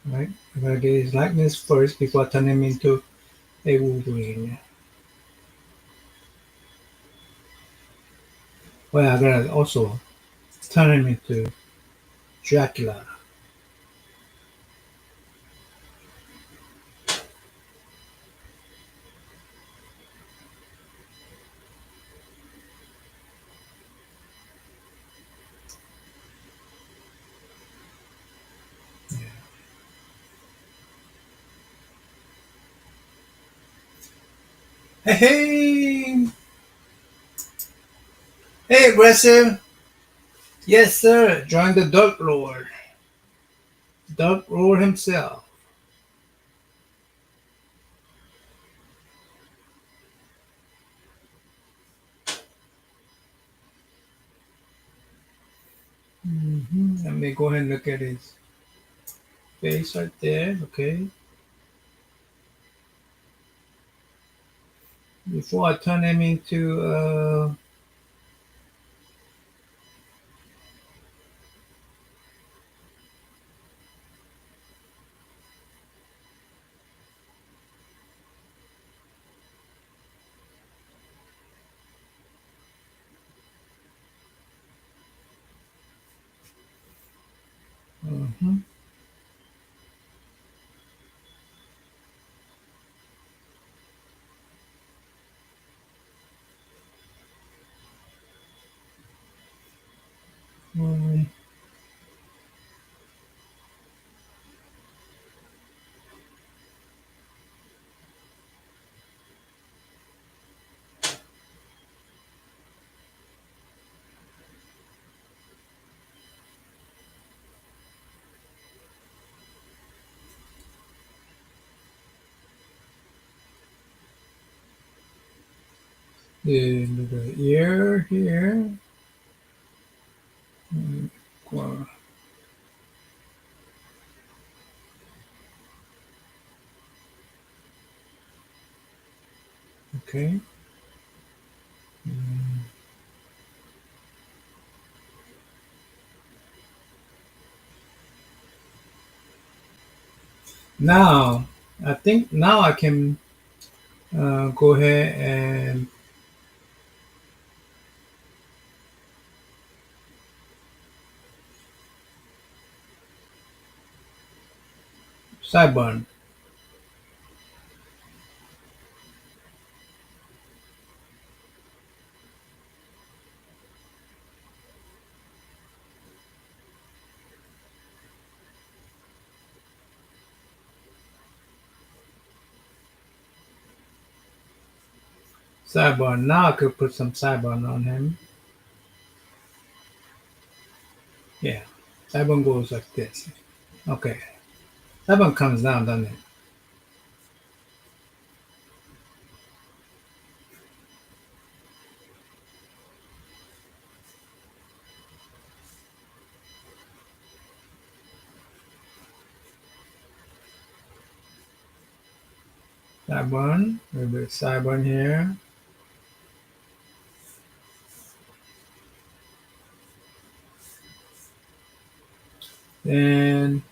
Right? I gotta get his likeness first before I turn him into a Wolverine. Well, I gotta also turn him into Dracula. Hey, hey! Hey, aggressive! Yes, sir. Join the Dark Lord. Dark Lord himself. Let me go ahead and look at his face right there. Okay. Before I turn him into mhm. Um, the ear here. Mm, well, okay. Now, I think now I can go ahead and sideburn. Sideburn. Now I could put some sideburn on him. Yeah. Sideburn goes like this. Okay. Sideburn comes down, doesn't it? Sideburn. A little bit of sideburn here. Then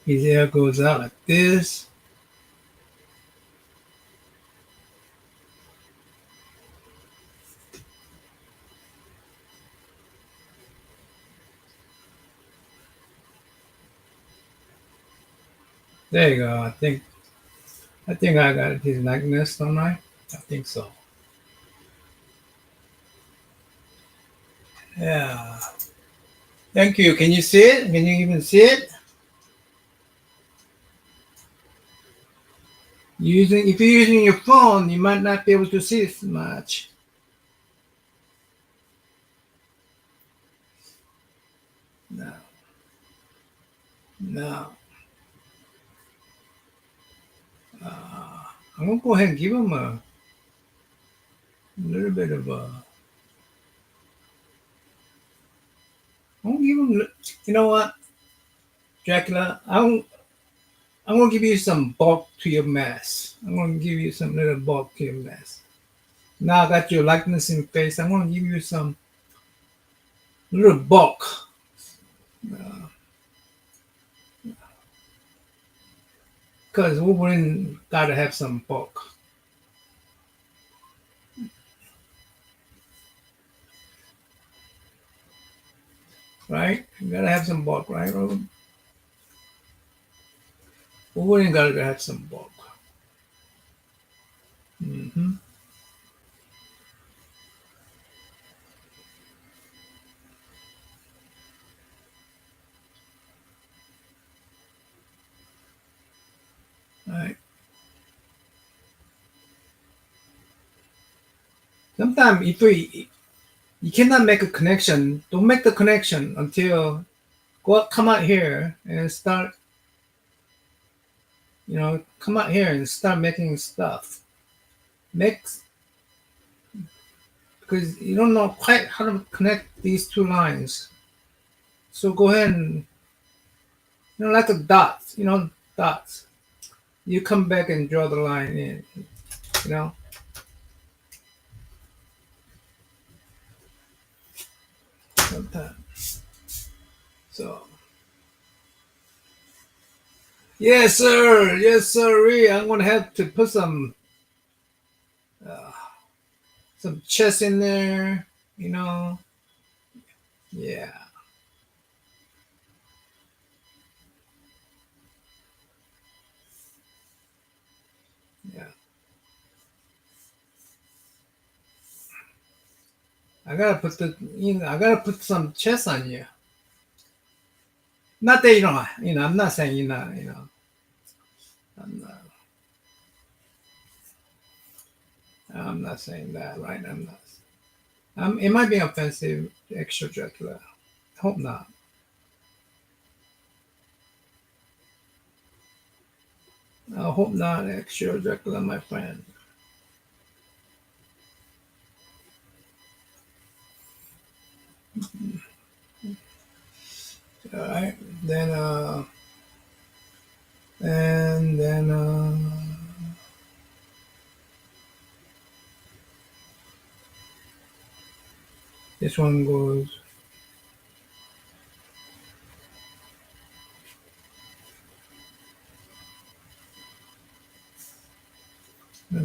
his hair goes out like this. There you go. I think I got his likeness, don't I? I think so. Yeah. Thank you. Can you see it? Can you even see it? Using if you're using your phone, you might not be able to see it much. No, no. I'm gonna go ahead and give him a little bit of a I'm gonna give him. You know what, Dracula? I'm gonna give you some bulk to your mass. I'm gonna give you some little bulk to your mass. Now I got your likeness in face. I'm gonna give you some little bulk. Because Wolverine gotta have some bulk, right? You gotta have some bulk, right, Robert? Wolverine gotta have some bulk. Mm-hmm. Right. Sometimes if we you cannot make a connection, don't make the connection until come out here and start. Come out here and start making stuff. Make because you don't know quite how to connect these two lines. So go ahead and like a dot. Dots. You come back and draw the line in. You know. Sometimes. So. Yes, sir. Yes, sir. I'm gonna have to put uh, some chest in there. You know. Yeah. Yeah. I gotta put some chest on you. Not that I'm not saying I'm not, I'm not saying that, right? I'm not. It might be offensive, extra Dracula. Hope not. I hope not, extra Dracula, my friend. All right, then, and then, this one goes.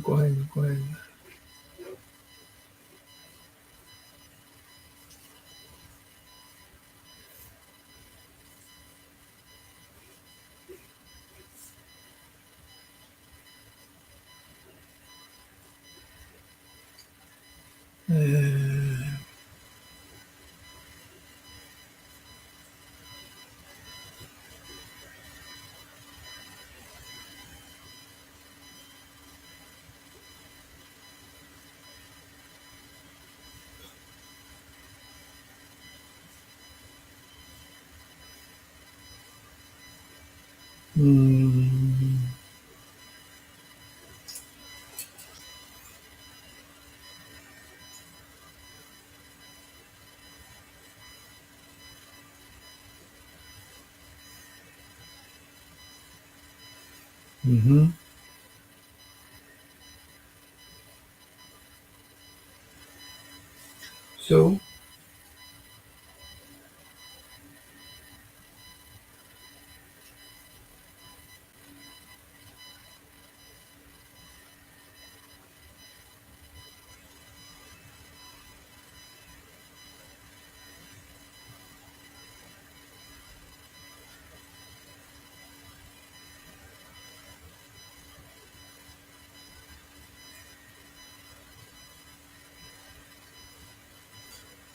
Go ahead, go ahead. Uh, mm, mm-hmm. So,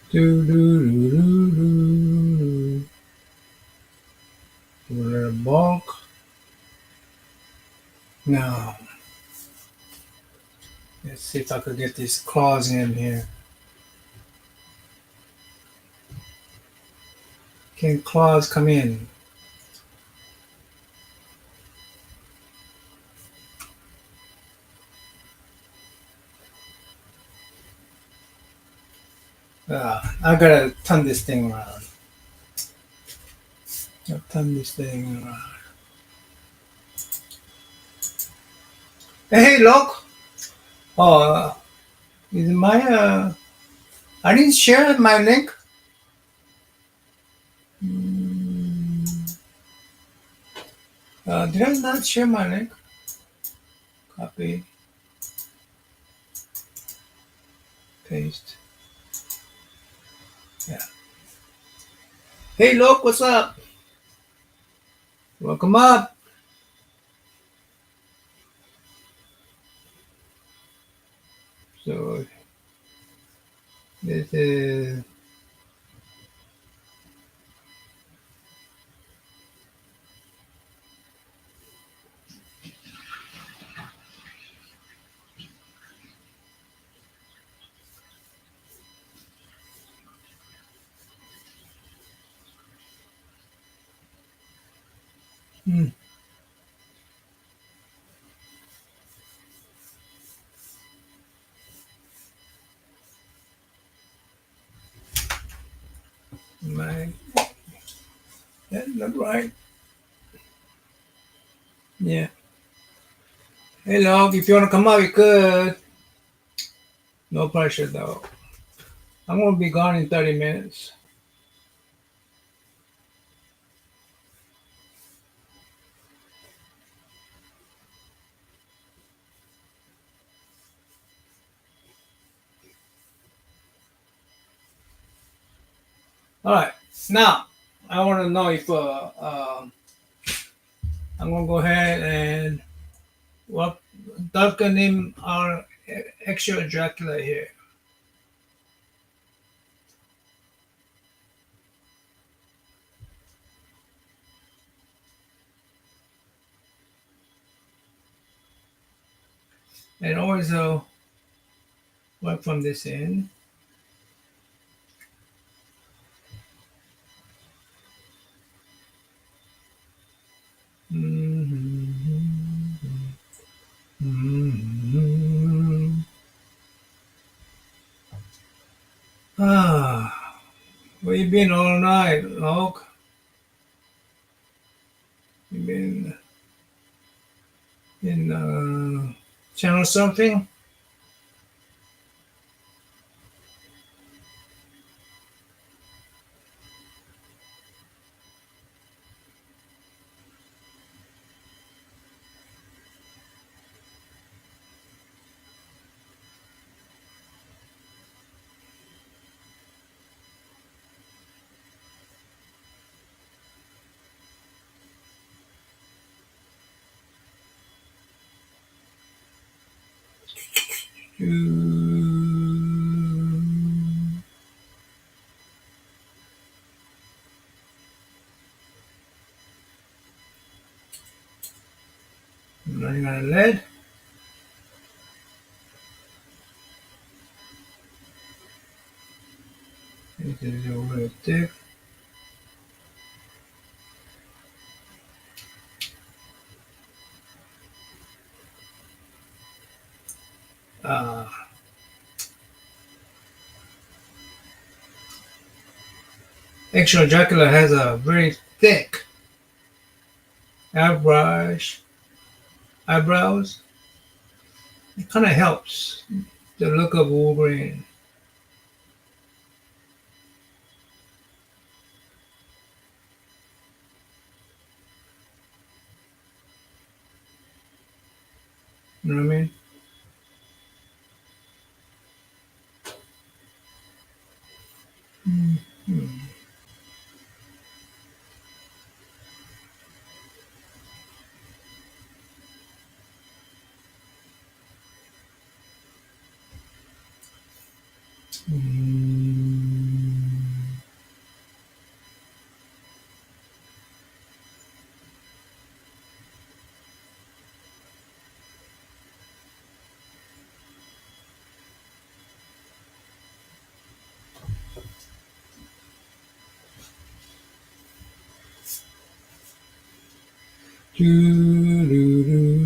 do do do do do do. A little bulk. Now, let's see if I could get these claws in here. Can claws come in? I gotta turn this thing around. turn this thing around. Hey, look! Oh, is my I didn't share my link. Mm, did I not share my link? Copy, paste. Yeah. Hey, look, what's up? Welcome up. So this is hmm, my yeah, not right. Yeah. Hey, look, if you wanna come up, you could. No pressure though. I'm gonna be gone in 30 minutes. All right. Now, I want to know if I'm gonna go ahead and what darken him our actual Dracula here. And also work from this end. Ah, where you been all night, Log? You been in channel something? Running out of lead. This is over thick. Uh, actual Dracula has a very thick airbrush eyebrows. It kind of helps the look of Wolverine. You know what I mean? Mhm. Mm. Doo-doo-doo.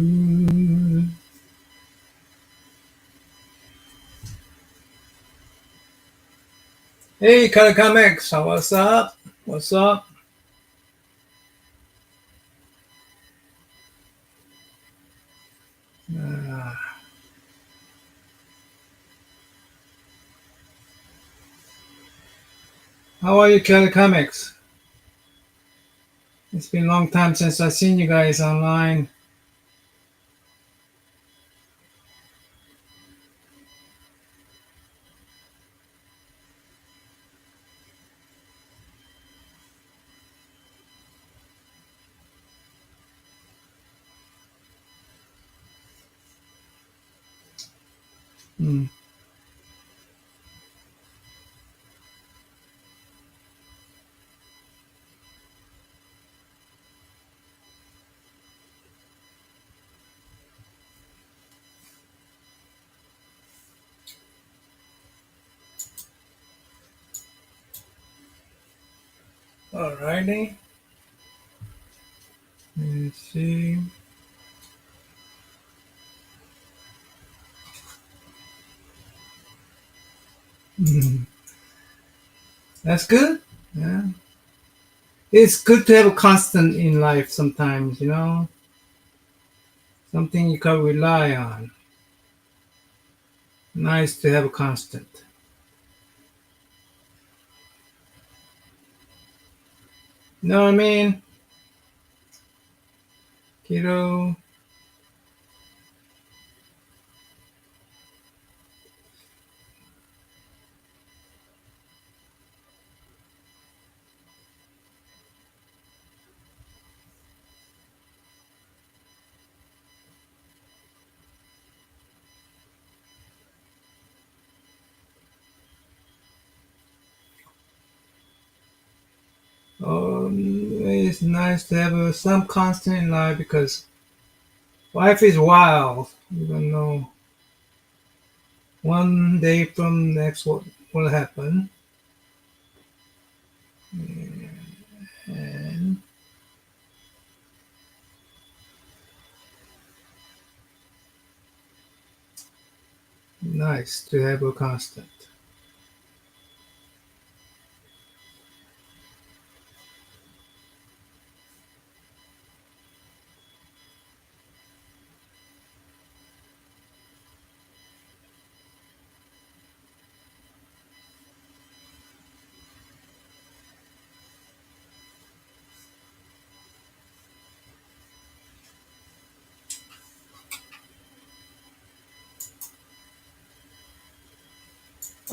Hey, Color Comics, what's up? What's up? Uh, how are you, Kelly Comics? It's been a long time since I've seen you guys online. Hmm. Alrighty. Let's see. Hmm. That's good. Yeah. It's good to have a constant in life sometimes, something you can rely on. Nice to have a constant. You know what I mean? Kiddo. It's nice to have some constant in life because life is wild. You don't know one day from next what will happen. And nice to have a constant.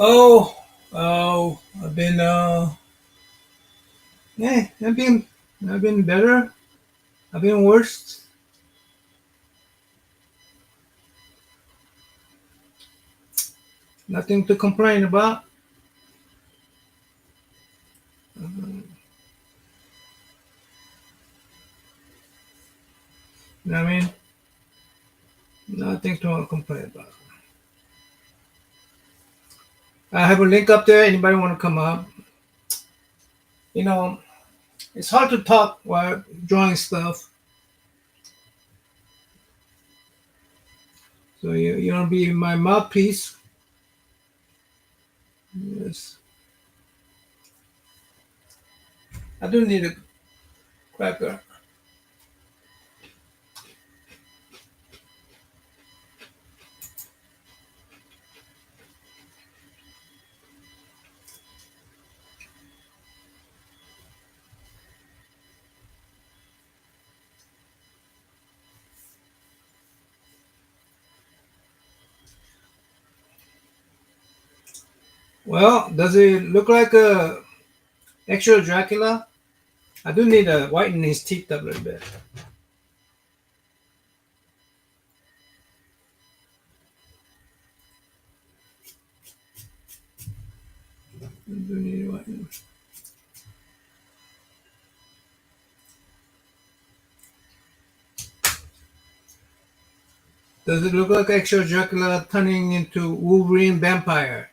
Oh, I've been yeah, I've been better. I've been worse. Nothing to complain about. You know what I mean? Nothing to complain about. I have a link up there. Anybody want to come up? You know, it's hard to talk while drawing stuff. So you want to be my mouthpiece? Yes. I do need a cracker. Well, does it look like a actual Dracula? I do need to whiten his teeth up a little bit. I do need to whiten. Does it look like actual Dracula turning into Wolverine vampire?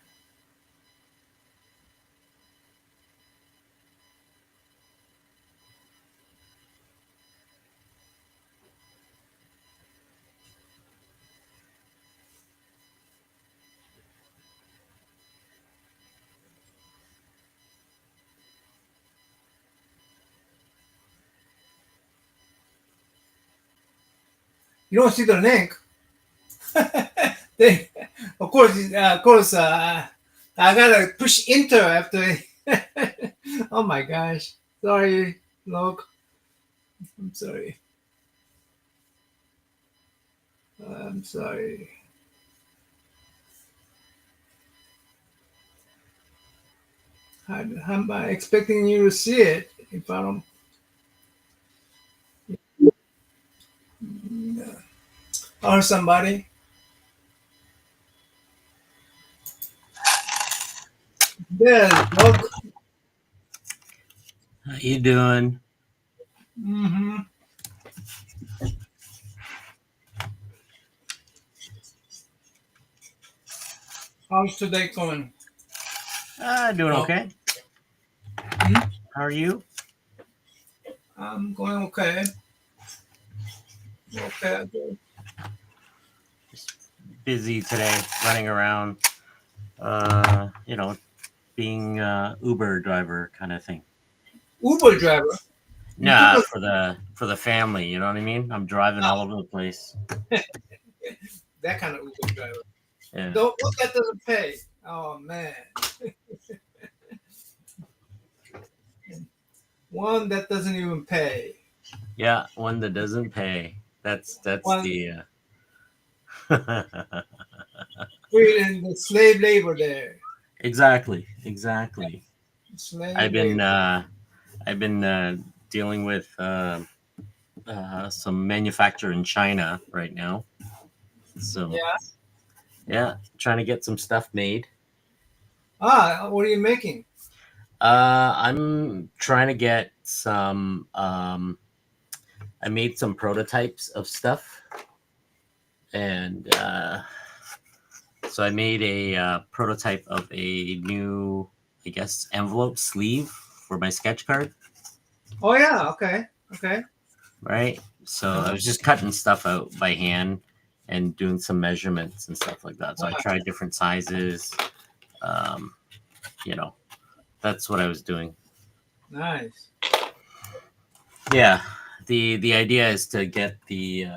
You don't see the link. they, of course, I gotta push enter after. Oh my gosh, sorry, look, I'm sorry, I'm sorry. How am I expecting you to see it if I don't? Or somebody? Yes, look. How you doing? Mm-hmm. How's today going? Doing Oh, okay. hmm? How are you? I'm going okay. Okay, okay. Just busy today, running around. Being Uber driver kind of thing. Uber driver. You took Nah, a for the family. You know what I mean? I'm driving all over the place. that kind of Uber driver. Yeah, Don't what that doesn't pay. Oh man, one that doesn't even pay. yeah. One that doesn't pay. That's One the. free in the slave labor there. Exactly, exactly. Slave I've labor. been uh, I've been dealing with some manufacturer in China right now. So Yeah. yeah, trying to get some stuff made. What are you making? I'm trying to get some. I made some prototypes of stuff, and so I made a prototype of a new, I guess, envelope sleeve for my sketch card. Oh yeah. Okay. Okay. Right. So I Uh-huh. was just cutting stuff out by hand and doing some measurements and stuff like that. So I Ah, tried different sizes. Um, you know, that's what I was doing. nice. Yeah, the idea is to get the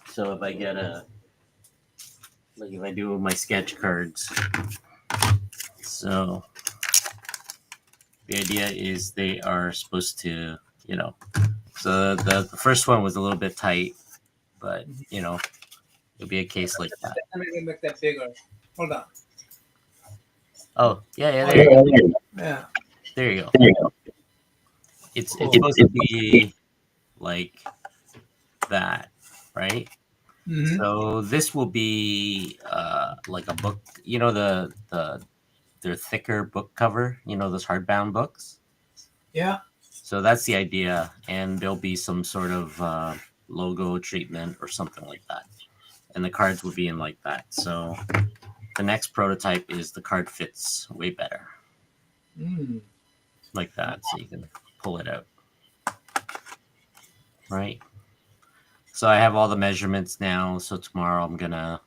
so if I get a like if I do my sketch cards, so the idea is they are supposed to, you know, so the first one was a little bit tight, but Mhm. it'll be a case like that. Let me make that bigger. Hold on. Oh yeah, yeah, Oh there you yeah. go, Yeah. there you go. It's Cool. supposed to be like that, right? Mm-hmm. So this will be like a book, they're thicker book cover, those hardbound books. Yeah. So that's the idea, and there'll be some sort of logo treatment or something like that, and the cards will be in like that. So the next prototype is the card fits way better, Mm. like that, so you can pull it out, right? So I have all the measurements now. So tomorrow I'm gonna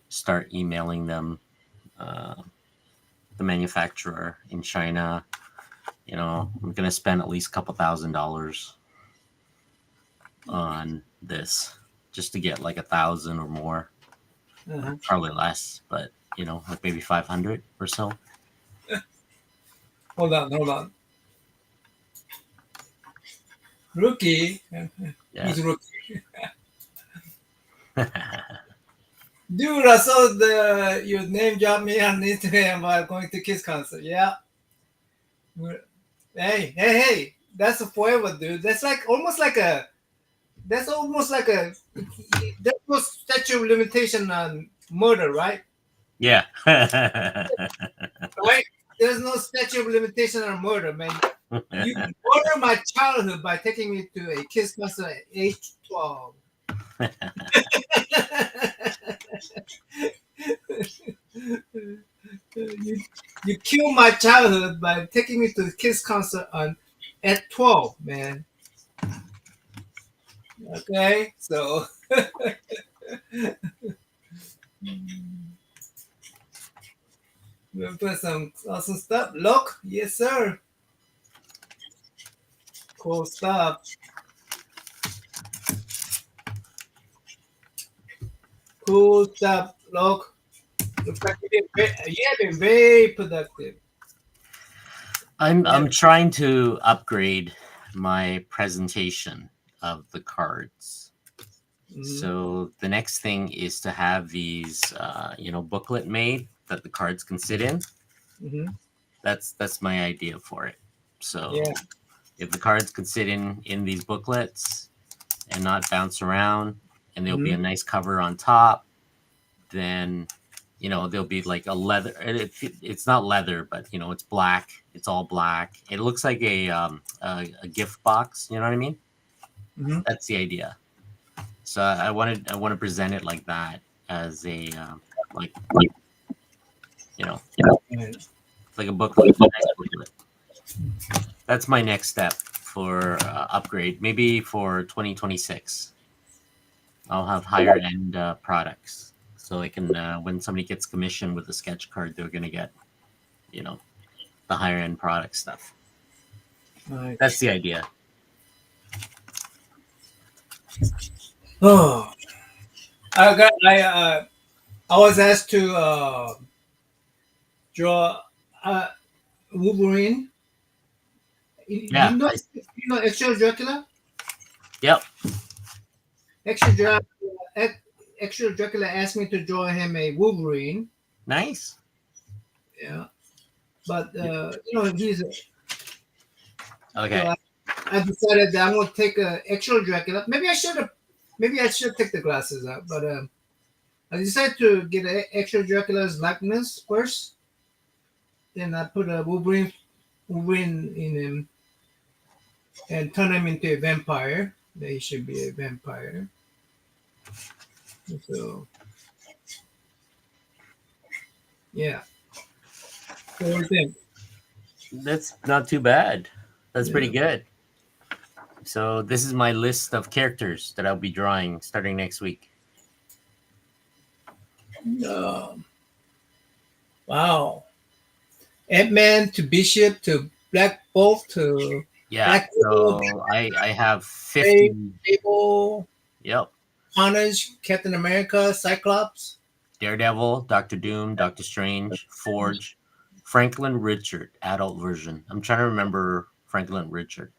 start emailing them, uh, the manufacturer in China. I'm gonna spend at least a couple $1,000 on this just to get like 1,000 or more, or Uh-huh. probably less, but like maybe 500 or so. Hold on. Hold on. Rookie. Yeah. Who's rookie? Dude, I saw your name drop me on Instagram while going to Kiss concert. Yeah. Hey, hey, hey. That's a forever, dude. That's almost like a, that's no statute of limitation on murder, right? Yeah. Right? There's no statute of limitation on murder, man. You murdered my childhood by taking me to a Kiss concert at age 12. you you killed my childhood by taking me to the Kiss concert at 12, man. Okay, so we'll put some awesome stuff. Look, yes, sir. Cool stuff. Cool stuff. Look, looks like you have been very productive. Yeah. I'm trying to upgrade my presentation of the cards. Mm-hmm. So the next thing is to have these, booklet made that the cards can sit in. Mm-hmm. That's my idea for it. Yeah. So if the cards could sit in these booklets and not bounce around, and there'll be Mm-hmm. a nice cover on top, then there'll be like a leather. It's not leather, but it's black. It's all black. It looks like a gift box. You know what I mean? Mm-hmm. That's the idea. So I want to present it like that as a like you know And, like a booklet, a nice booklet. That's my next step for upgrade. Maybe for 2026, I'll have higher end products, so I can when somebody gets commissioned with a sketch card, they're gonna get you know the higher end product stuff. That's nice. the idea. Oh, I was asked to draw uh, Wolverine. Yeah. Extra Dracula? Yep. Extra Dracula, Extra Dracula asked me to draw him a Wolverine. Nice. Yeah, but Yeah. he's Okay. so I decided that I'm gonna take a extra Dracula. Maybe I should take the glasses out, but I decided to get a extra Dracula's likeness first. Then I put a Wolverine in him and turn him into a vampire. They should be a vampire. So yeah. So what do you think? That's not too bad. That's pretty Yeah. good. So this is my list of characters that I'll be drawing starting next week. Um, wow. Ant-Man to Bishop to Black Bolt to Yeah. Black Widow, So I have Brave, 50. Cable, Yep. Carnage, Captain America, Cyclops. Daredevil, Doctor Doom, Doctor Strange, Forge, Franklin Richard, adult version. I'm trying to remember Franklin Richard.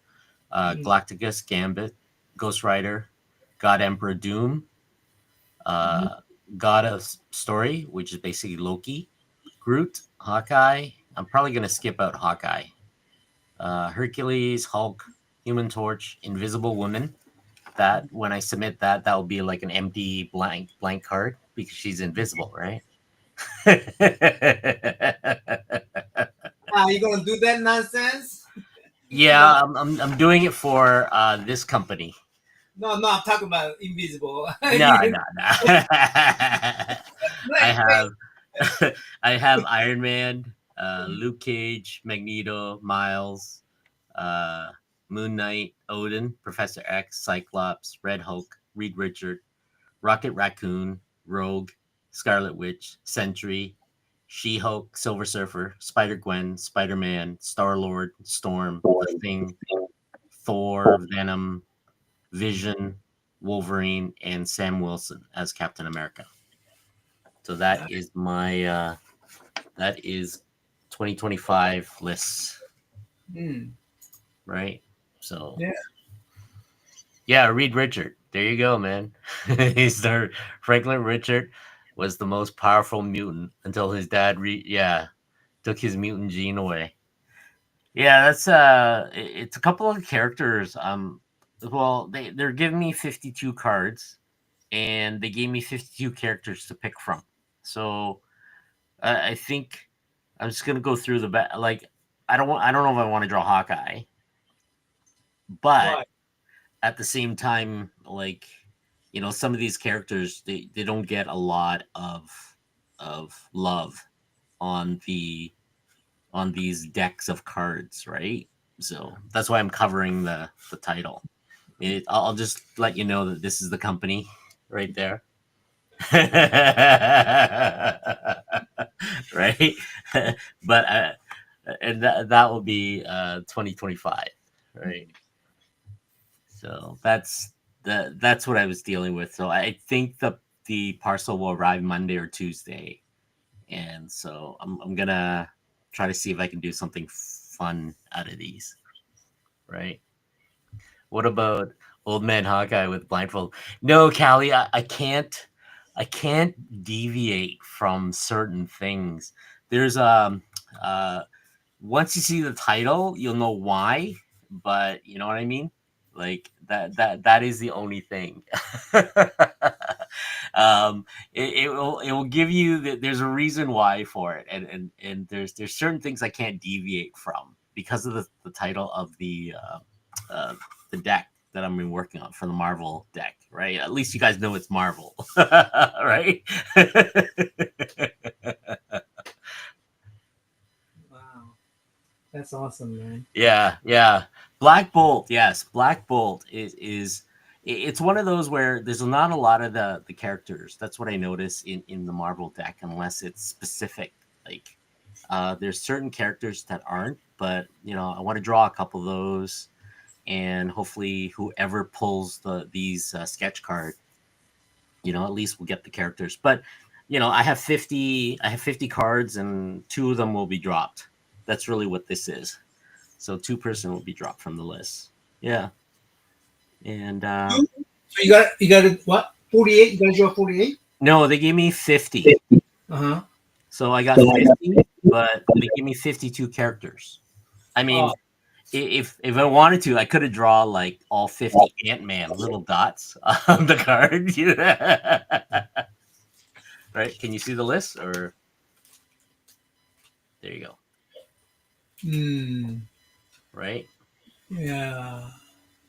Mm-hmm. Galacticus, Gambit, Ghost Rider, God Emperor Doom, uh, God of Story, which is basically Loki, Groot, Hawkeye. I'm probably going to skip out Hawkeye. Hercules, Hulk, Human Torch, Invisible Woman. That when I submit that will be like an empty blank card because she's invisible, right? Are you gonna do that nonsense? No, Yeah, I'm doing it for this company. no, I'm talking about invisible. No, no, no. I Wait, have wait. I have Iron Man, Luke Cage, Magneto, Miles, uh, Moon Knight, Odin, Professor X, Cyclops, Red Hulk, Reed Richard, Rocket Raccoon, Rogue, Scarlet Witch, Sentry, She Hulk, Silver Surfer, Spider Gwen, Spider Man, Star Lord, Storm, The Thing, Thor, Venom, Vision, Wolverine, and Sam Wilson as Captain America. So that is 2025 lists, Hmm. right? So Yeah. yeah, Reed Richard. There you go, man. He's the Franklin Richard was the most powerful mutant until his dad took his mutant gene away. Yeah, that's it's a couple of characters. Well, they're giving me 52 cards and they gave me 52 characters to pick from. So I think I'm just gonna go through like I don't know if I want to draw Hawkeye, but Why? at the same time, like some of these characters they don't get a lot of love on these decks of cards, right? So that's why I'm covering the title. I'll just let you know that this is the company right there. Right. But and that will be 2025, right? So that's what I was dealing with. So I think the parcel will arrive Monday or Tuesday, and so I'm gonna try to see if I can do something fun out of these. Right? What about Old Man Hawkeye with blindfold? No, Callie, I can't. I can't deviate from certain things. There's uh once you see the title, you'll know why, but you know what I mean? Like that is the only thing. It will give you there's a reason why for it, and there's certain things I can't deviate from because of the title of uh, the deck that I've been working on for the Marvel deck, right? At least you guys know it's Marvel, right? Wow, that's awesome, man. Yeah, yeah. Black Bolt, yes. Black Bolt it's one of those where there's not a lot of the characters. That's what I notice in the Marvel deck, unless it's specific. Like there's certain characters that aren't, but I want to draw a couple of those, and hopefully whoever pulls these sketch card, at least we'll get the characters. But I have 50 cards, and two of them will be dropped. That's really what this is. So 2 person will be dropped from the list. Yeah. And So you got it, what, 48? You got to draw 48? no, they gave me 50. Uh-huh. So I got 50, but they gave me 52 characters. I mean, Oh, if I wanted to, I could have drawn like all 50 Ant-Man little dots on the card. Right? Can you see the list? Or there you go. hmm. Right? Yeah.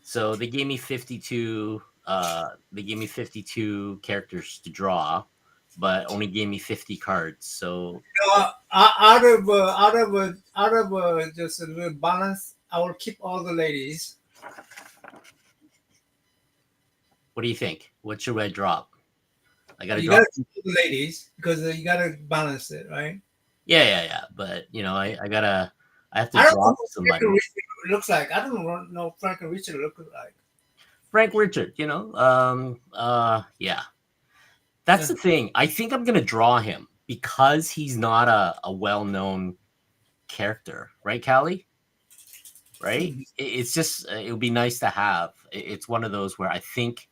So they gave me 52. They gave me 52 characters to draw, but only gave me 50 cards. So Out of just a little balance, I will keep all the ladies. what do you think? What should I drop? I gotta You got drop. to keep the ladies because you got to balance it, right? Yeah, yeah, yeah. But I have to I don't know drop what Frank somebody. Richard looks like. I don't know Frank Richard look like. Frank Richard. Yeah. That's Yeah. the thing. I think I'm gonna draw him because he's not a well-known character, right, Callie? Right? Mhm. It's just it would be nice to have. It's one of those where I think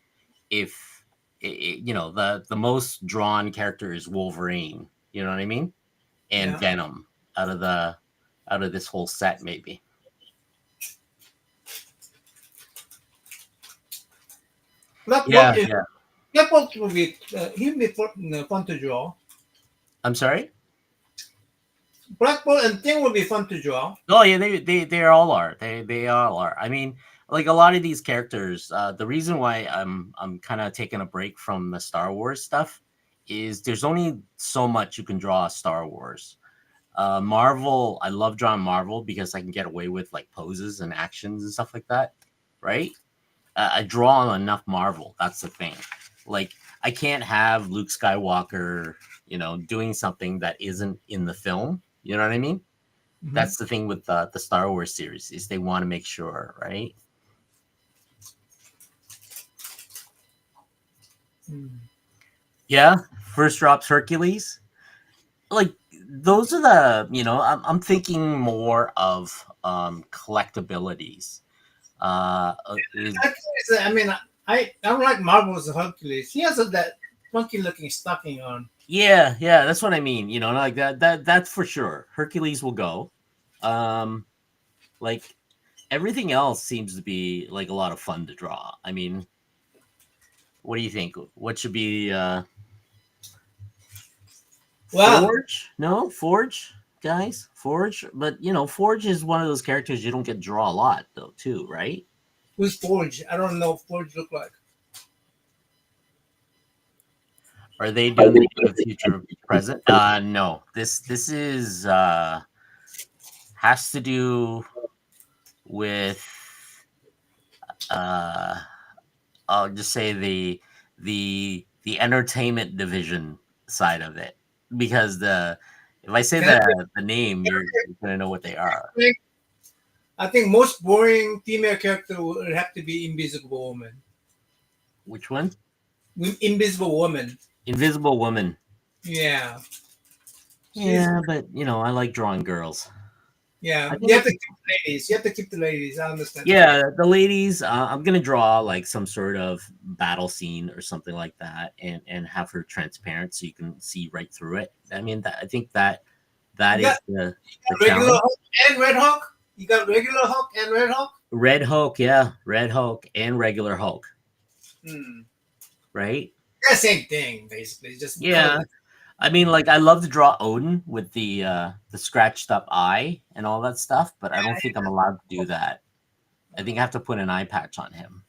if the most drawn character is Wolverine. You know what I mean? And Yeah. Venom out of this whole set, maybe. Black Bolt Yeah, is yeah. Black Bolt will be he'll be fun to draw. I'm sorry. Black Bolt and Thing will be fun to draw. Oh yeah, they all are. They all are. I mean, like a lot of these characters. The reason why I'm kind of taking a break from the Star Wars stuff is there's only so much you can draw Star Wars. Marvel, I love drawing Marvel because I can get away with like poses and actions and stuff like that, right? I draw enough Marvel. That's the thing. Like I can't have Luke Skywalker, doing something that isn't in the film. You know what I mean? Mhm. That's the thing with the Star Wars series is they want to make sure, right? Mm. Yeah, first drops Hercules. Like those are I'm thinking more of collectabilities. Is Hercules, I mean, I don't like Marvel's Hercules. He has that funky looking stocking on. yeah, that's what I mean. Like that's for sure. Hercules will go. Um, like everything else seems to be like a lot of fun to draw. I mean, what do you think? What should be Well, Forge? No, Forge, guys, Forge. But Forge is one of those characters you don't get to draw a lot, though, too, right? who's Forge? I don't know what Forge look like. Are they doing the future present? No. This is has to do with uh I'll just say the entertainment division side of it because the if I say Can I the name, you're gonna know what they are. think? I think most boring female character would have to be Invisible Woman. Which one? Invisible Woman. Invisible Woman. Yeah, she's Yeah, but I like drawing girls. yeah. I You think have it's to keep the ladies. You have to keep the ladies. I understand. yeah, the ladies. I'm gonna draw like some sort of battle scene or something like that, and have her transparent so you can see right through it. I mean, I think that You got is the regular challenge. Hulk and Red Hulk. You got regular Hulk and Red Hulk. Red Hulk, yeah, Red Hulk and regular Hulk, Hmm. right? Yeah, same thing basically. Just color. Yeah, I mean, like I love to draw Odin with the scratched up eye and all that stuff, but I don't think I'm allowed to do that. I think I have to put an eye patch on him.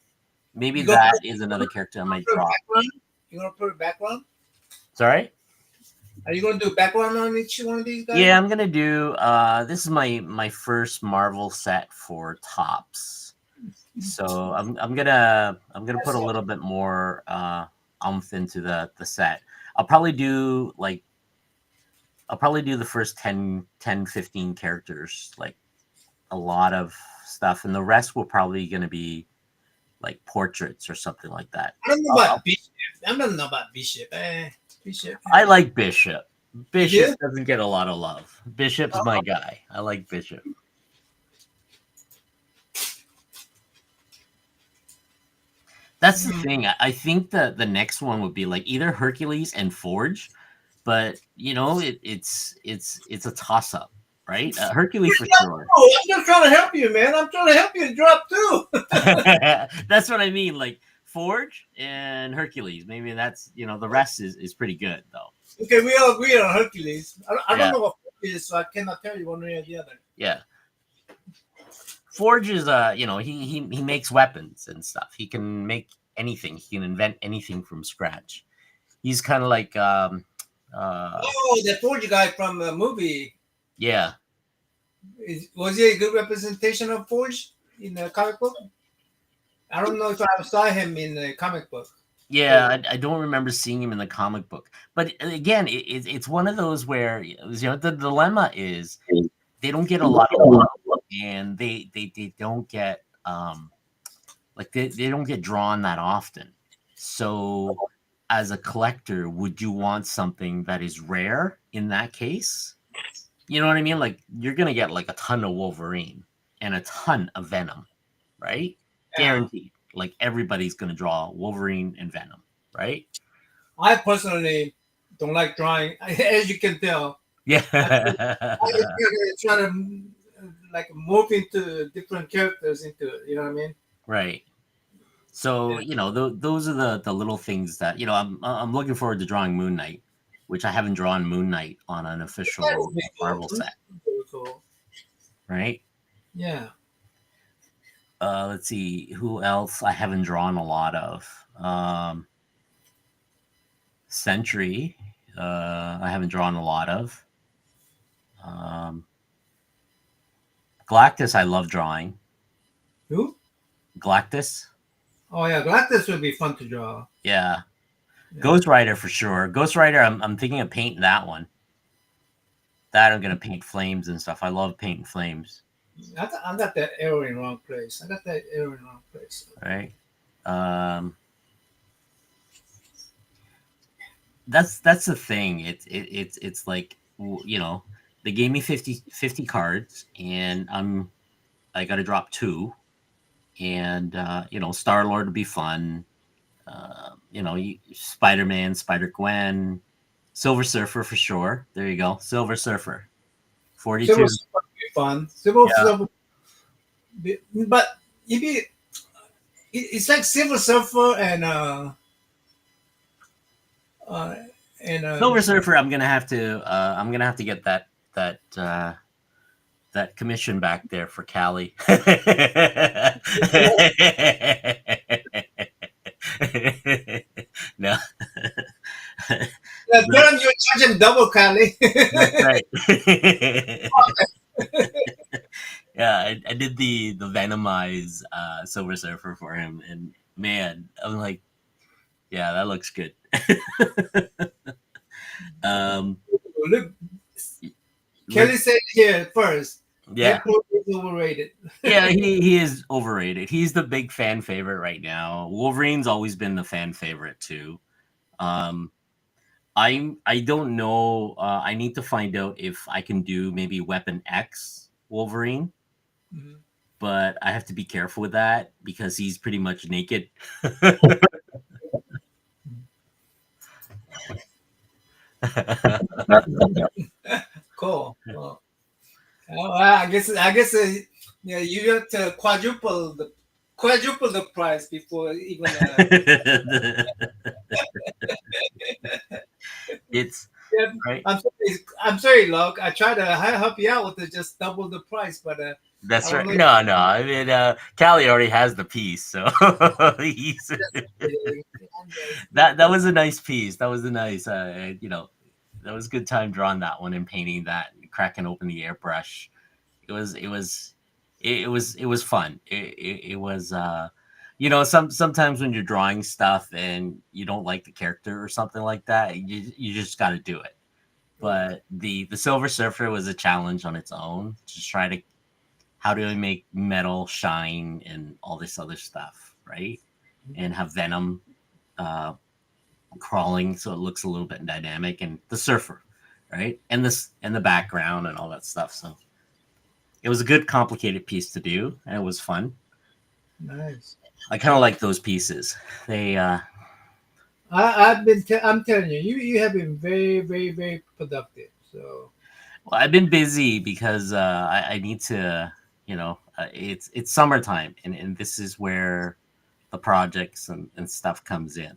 Maybe You gonna that is another character I might put a draw. background? You gonna put a background? Sorry. Are you gonna do a background on each one of these guys? Yeah, I'm gonna do. This is my first Marvel set for tops, so I'm gonna put a little bit more oomph into the set. I'll probably do like I'll probably do the first 10, 15 characters, like a lot of stuff, and the rest will probably gonna be like portraits or something like that. I don't know I'll, about Bishop. I don't know about Bishop. Bishop. I like Bishop. You Bishop do? doesn't get a lot of love. Bishop's my guy. I like Bishop. That's the Hmm. thing. I think the next one would be like either Hercules and Forge, but it's a toss up, right? Hercules for sure. Oh, I'm just trying to help you, man. I'm trying to help you drop too. That's what I mean. Like Forge and Hercules. Maybe that's the rest is pretty good though. Okay, we all agree on Hercules. I don't Yeah, know what Hercules is, so I cannot tell you one way or the other. yeah. Forge is he makes weapons and stuff. He can make anything. He can invent anything from scratch. He's kind of like uh Oh, that Forge guy from the movie. yeah. Was he a good representation of Forge in the comic book? I don't know if I saw him in the comic book. Yeah, I don't remember seeing him in the comic book, but again, it's one of those where the dilemma is they don't get a lot of love, and they don't get like they don't get drawn that often. So, as a collector, would you want something that is rare in that case? You know what I mean? Like you're gonna get like a ton of Wolverine and a ton of Venom, right? Yeah. Guaranteed. Like everybody's gonna draw Wolverine and Venom, right? I personally don't like drawing, as you can tell. I, I Yeah. try to like move into different characters into it. You know what I mean? Right. So Yeah. those are the little things that I'm looking forward to drawing Moon Knight, which I haven't drawn Moon Knight on an That official would be cool. Marvel set, Very cool. right? Yeah. Let's see who else I haven't drawn a lot of. Sentry, I haven't drawn a lot of. Um, Galactus, I love drawing. Who? Galactus, Oh yeah, Galactus would be fun to draw. yeah. Yeah. Ghost Rider for sure. Ghost Rider, I'm thinking of painting that one. That I'm gonna paint flames and stuff. I love painting flames. I got that arrow in the wrong place. I got that arrow in the wrong place. Right. Um, that's the thing. It's like they gave me 50 cards, and I got to drop two, and Star Lord would be fun. Spider Man, Spider Gwen, Silver Surfer for sure. There you go, Silver Surfer, Silver 42. Surfer would be fun. Silver Yeah. Surfer, but if you, it's like Silver Surfer uh, and Silver Surfer. I'm gonna have to get that commission back there for Cali. No, tell him you charge him double, Kylie. that's right. Yeah, I did the Venomize Silver Surfer for him, and man, I'm like, yeah, that looks good. um, Look, Kelly said here first. yeah, Deadpool is overrated. yeah, he is overrated. He's the big fan favorite right now. Wolverine's always been the fan favorite too. Um, I don't know. I need to find out if I can do maybe Weapon X Wolverine, Mhm. but I have to be careful with that because he's pretty much naked. Cool. Well, I guess yeah, you have to quadruple the price before even It's yeah, right. I'm sorry, Log. I try to help you out with the just double the price, but I That's don't right. know. No, no. I mean, Callie already has the piece, so he's that was a nice piece. That was a nice, that was a good time drawing that one and painting that, and cracking open the airbrush. It was fun. It was sometimes when you're drawing stuff and you don't like the character or something like that, you just got to do it. Right. But the Silver Surfer was a challenge on its own to try to how do I make metal shine and all this other stuff, right? And have Venom uh, crawling so it looks a little bit dynamic, and the surfer, right? And the background and all that stuff. So it was a good complicated piece to do, and it was fun. Nice. I kind of like those pieces. They I'm telling you, you have been very, very, very productive. So well, I've been busy because I need to, it's summertime, and this is where the projects and stuff comes in.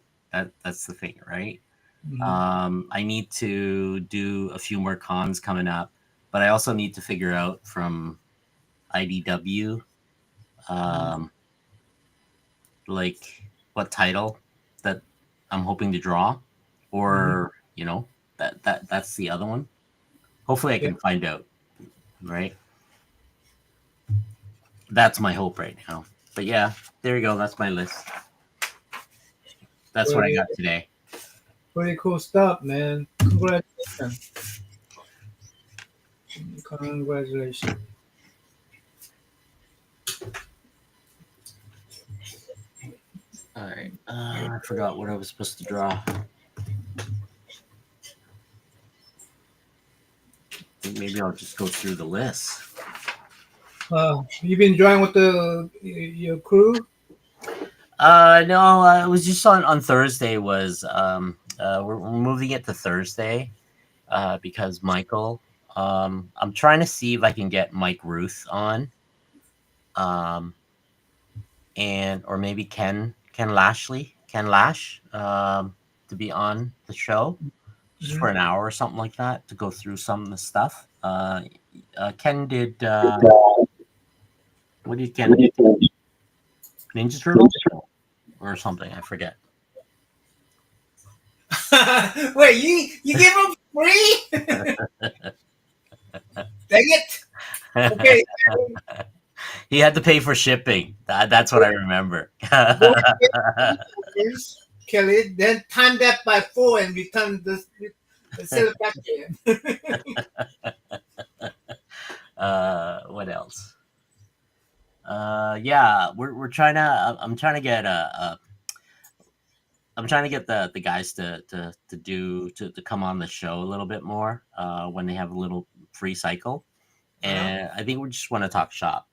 That's the thing, right? mhm, I need to do a few more cons coming up, but I also need to figure out from IDW, mhm, um, like what title that I'm hoping to draw, mhm. or that's the other one. Hopefully, I Yeah. can find out. Right, that's my hope right now. But yeah, there you go. That's my list. That's what I Pretty, got today. pretty cool stuff, man. Congratulations. Congratulations. All right. I forgot what I was supposed to draw. I think maybe I'll just go through the list. You been enjoying with your crew? No, it was just on Thursday. Was we're moving it to Thursday because Michael. I'm trying to see if I can get Mike Ruth on, um, and or maybe Ken Lash, to be on the show just for Mhm. an hour or something like that to go through some of the stuff. Ken did what did Ken do? Ninja Turtle or something? I forget. Wait, you give them free? Dang it! Okay, He had to pay for shipping. That's what I remember. go ahead, first, Kelly. Then time that by four and return this. Sell it back to him. What else? Yeah, we're trying to. I'm trying to get I'm trying to get the guys to come on the show a little bit more when they have a little free cycle, Uh-huh. and I think we just want to talk shop.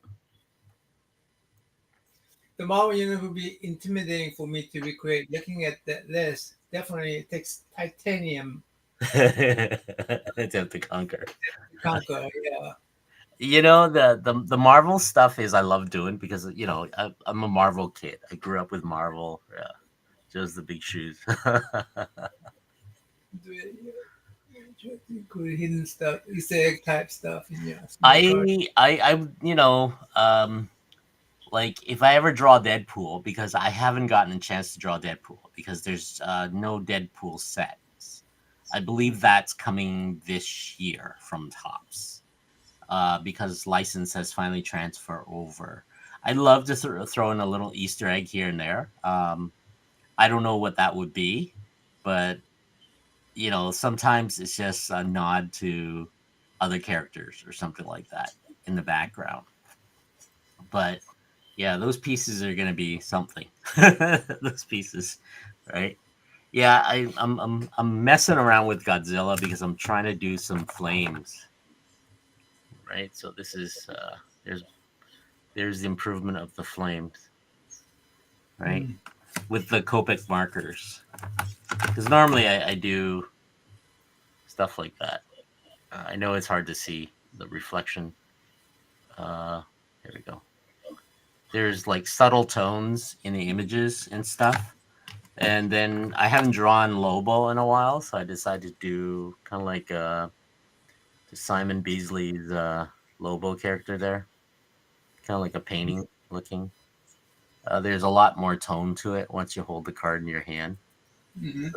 The Marvel Universe would be intimidating for me to recreate. Looking at that list, definitely it takes titanium It's have to conquer. to conquer. Yeah. The Marvel stuff is I love doing because I'm a Marvel kid. I grew up with Marvel. Yeah, just the big shoes. Include hidden stuff, Easter egg type stuff in your small card. Like if I ever draw Deadpool, because I haven't gotten a chance to draw Deadpool because there's no Deadpool sets. I believe that's coming this year from Tops because license has finally transferred over. I'd love to throw in a little Easter egg here and there. I don't know what that would be, but sometimes it's just a nod to other characters or something like that in the background. But yeah, those pieces are going to be something. Those pieces, right? Yeah, I'm messing around with Godzilla because I'm trying to do some flames, right? So this is there's the improvement of the flames, right? Mm. With the Copic markers, because normally I do stuff like that. I know it's hard to see the reflection. Here we go. There's like subtle tones in the images and stuff. And then I haven't drawn Lobo in a while, so I decided to do kind of like Simon Beasley's Lobo character there, kind of like a painting looking. There's a lot more tone to it once you hold the card in your hand, Hmm.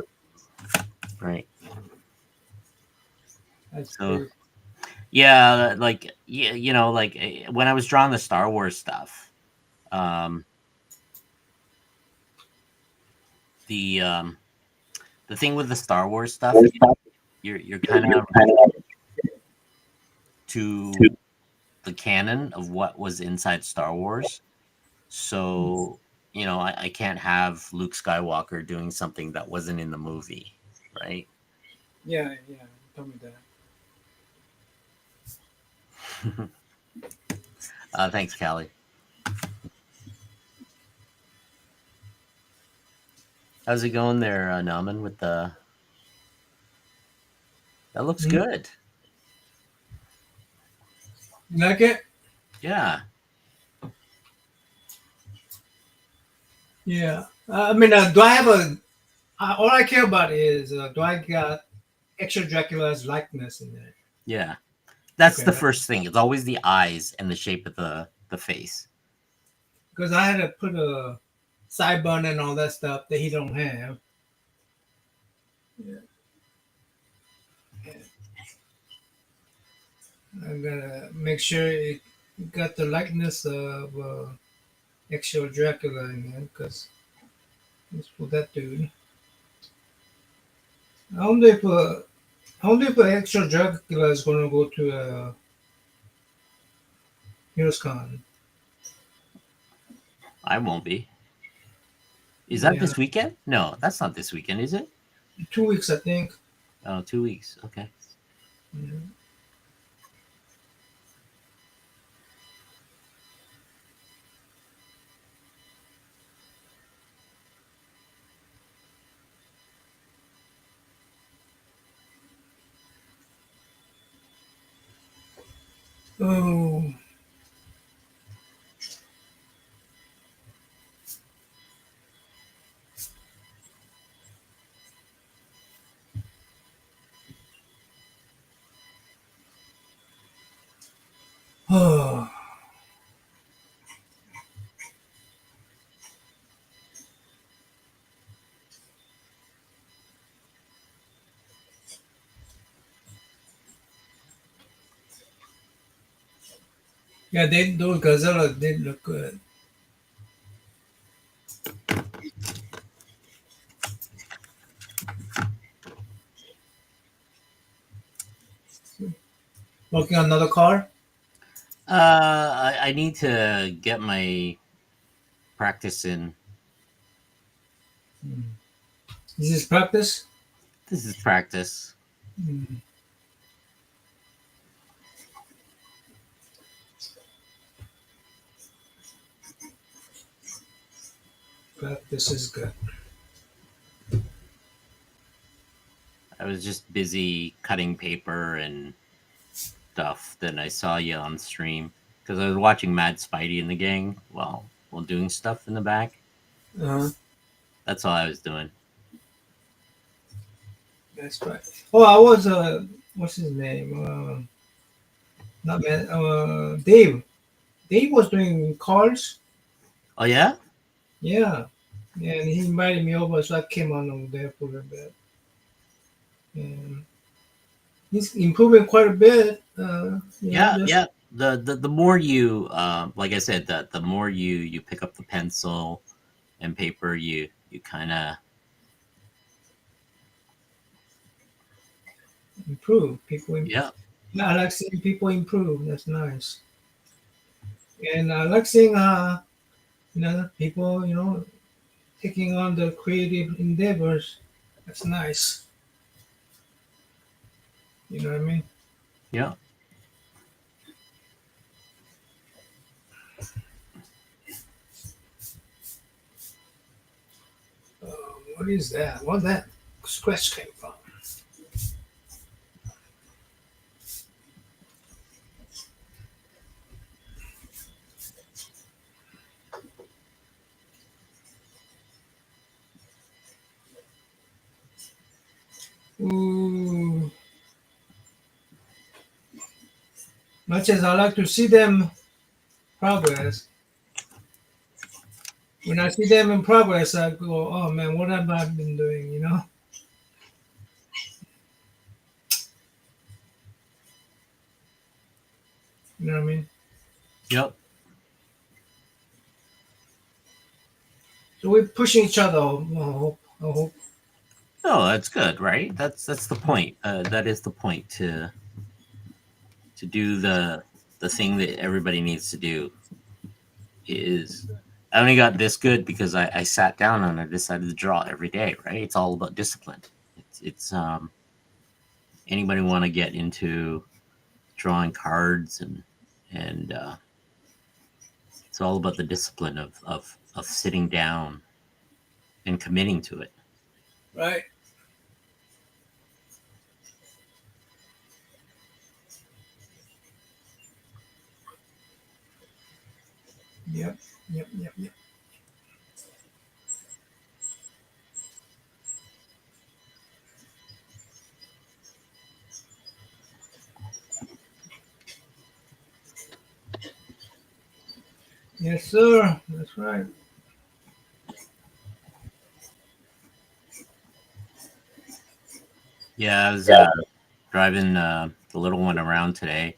right? That's So cool. yeah, like yeah, like when I was drawing the Star Wars stuff, um, the um, the thing with the Star Wars stuff, you're kind of to the canon of what was inside Star Wars. So, I can't have Luke Skywalker doing something that wasn't in the movie, right? Yeah, yeah. Tell me that. Thanks, Callie. How's it going there, Naman, with the. That looks Mm. good. You like it? Yeah. Yeah. I mean, do I have a? All I care about is do I got extra Dracula's likeness in there? Yeah. That's Okay, the first thing. It's always the eyes and the shape of the face. because I had to put a sideburn and all that stuff that he don't have. Yeah. I gotta make sure it got the likeness of actual Dracula in there, because it's for that dude. I wonder if actual Dracula is gonna go to Heroes Con. I won't be. Is that Yeah, this weekend? No, that's not this weekend, is it? 2 weeks I think. Oh, 2 weeks. Okay. Yeah. Oh, oh, yeah. Those Gazella did look good. Working on another car. I need to get my practice in. Mm. This is practice. This is practice. Mm. Practice is good. I was just busy cutting paper and stuff. Then I saw you on stream because I was watching Mad Spidey and the gang while doing stuff in the back. Uh-huh. That's all I was doing. That's right. Oh, I was what's his name? Not man. Dave. Dave was doing cars. Oh yeah, Yeah, and he invited me over, so I came on over there for a bit. And he's improving quite a bit. yeah, Just yeah. The more you, like I said, the more you pick up the pencil and paper, you kind of. improve. People. Yeah. Yeah, I like seeing people improve. That's nice. And I like seeing people taking on the creative endeavors. That's nice. You know what I mean? Yeah. What is that? What that scratch came from? Ooh. Much as I like to see them progress, when I see them in progress, I go, "Oh man, what have I been doing?" You know? You know what I mean? Yep. So we're pushing each other. I hope. I hope. Oh, that's good, right? That's the point. That is the point to do the thing that everybody needs to do. Is I only got this good because I sat down and I decided to draw every day. Right? It's all about discipline. It's anybody want to get into drawing cards and it's all about the discipline of sitting down and committing to it. Right. Yep. Yep. Yep. Yep. Yes, sir. That's right. Yeah, I was driving the little one around today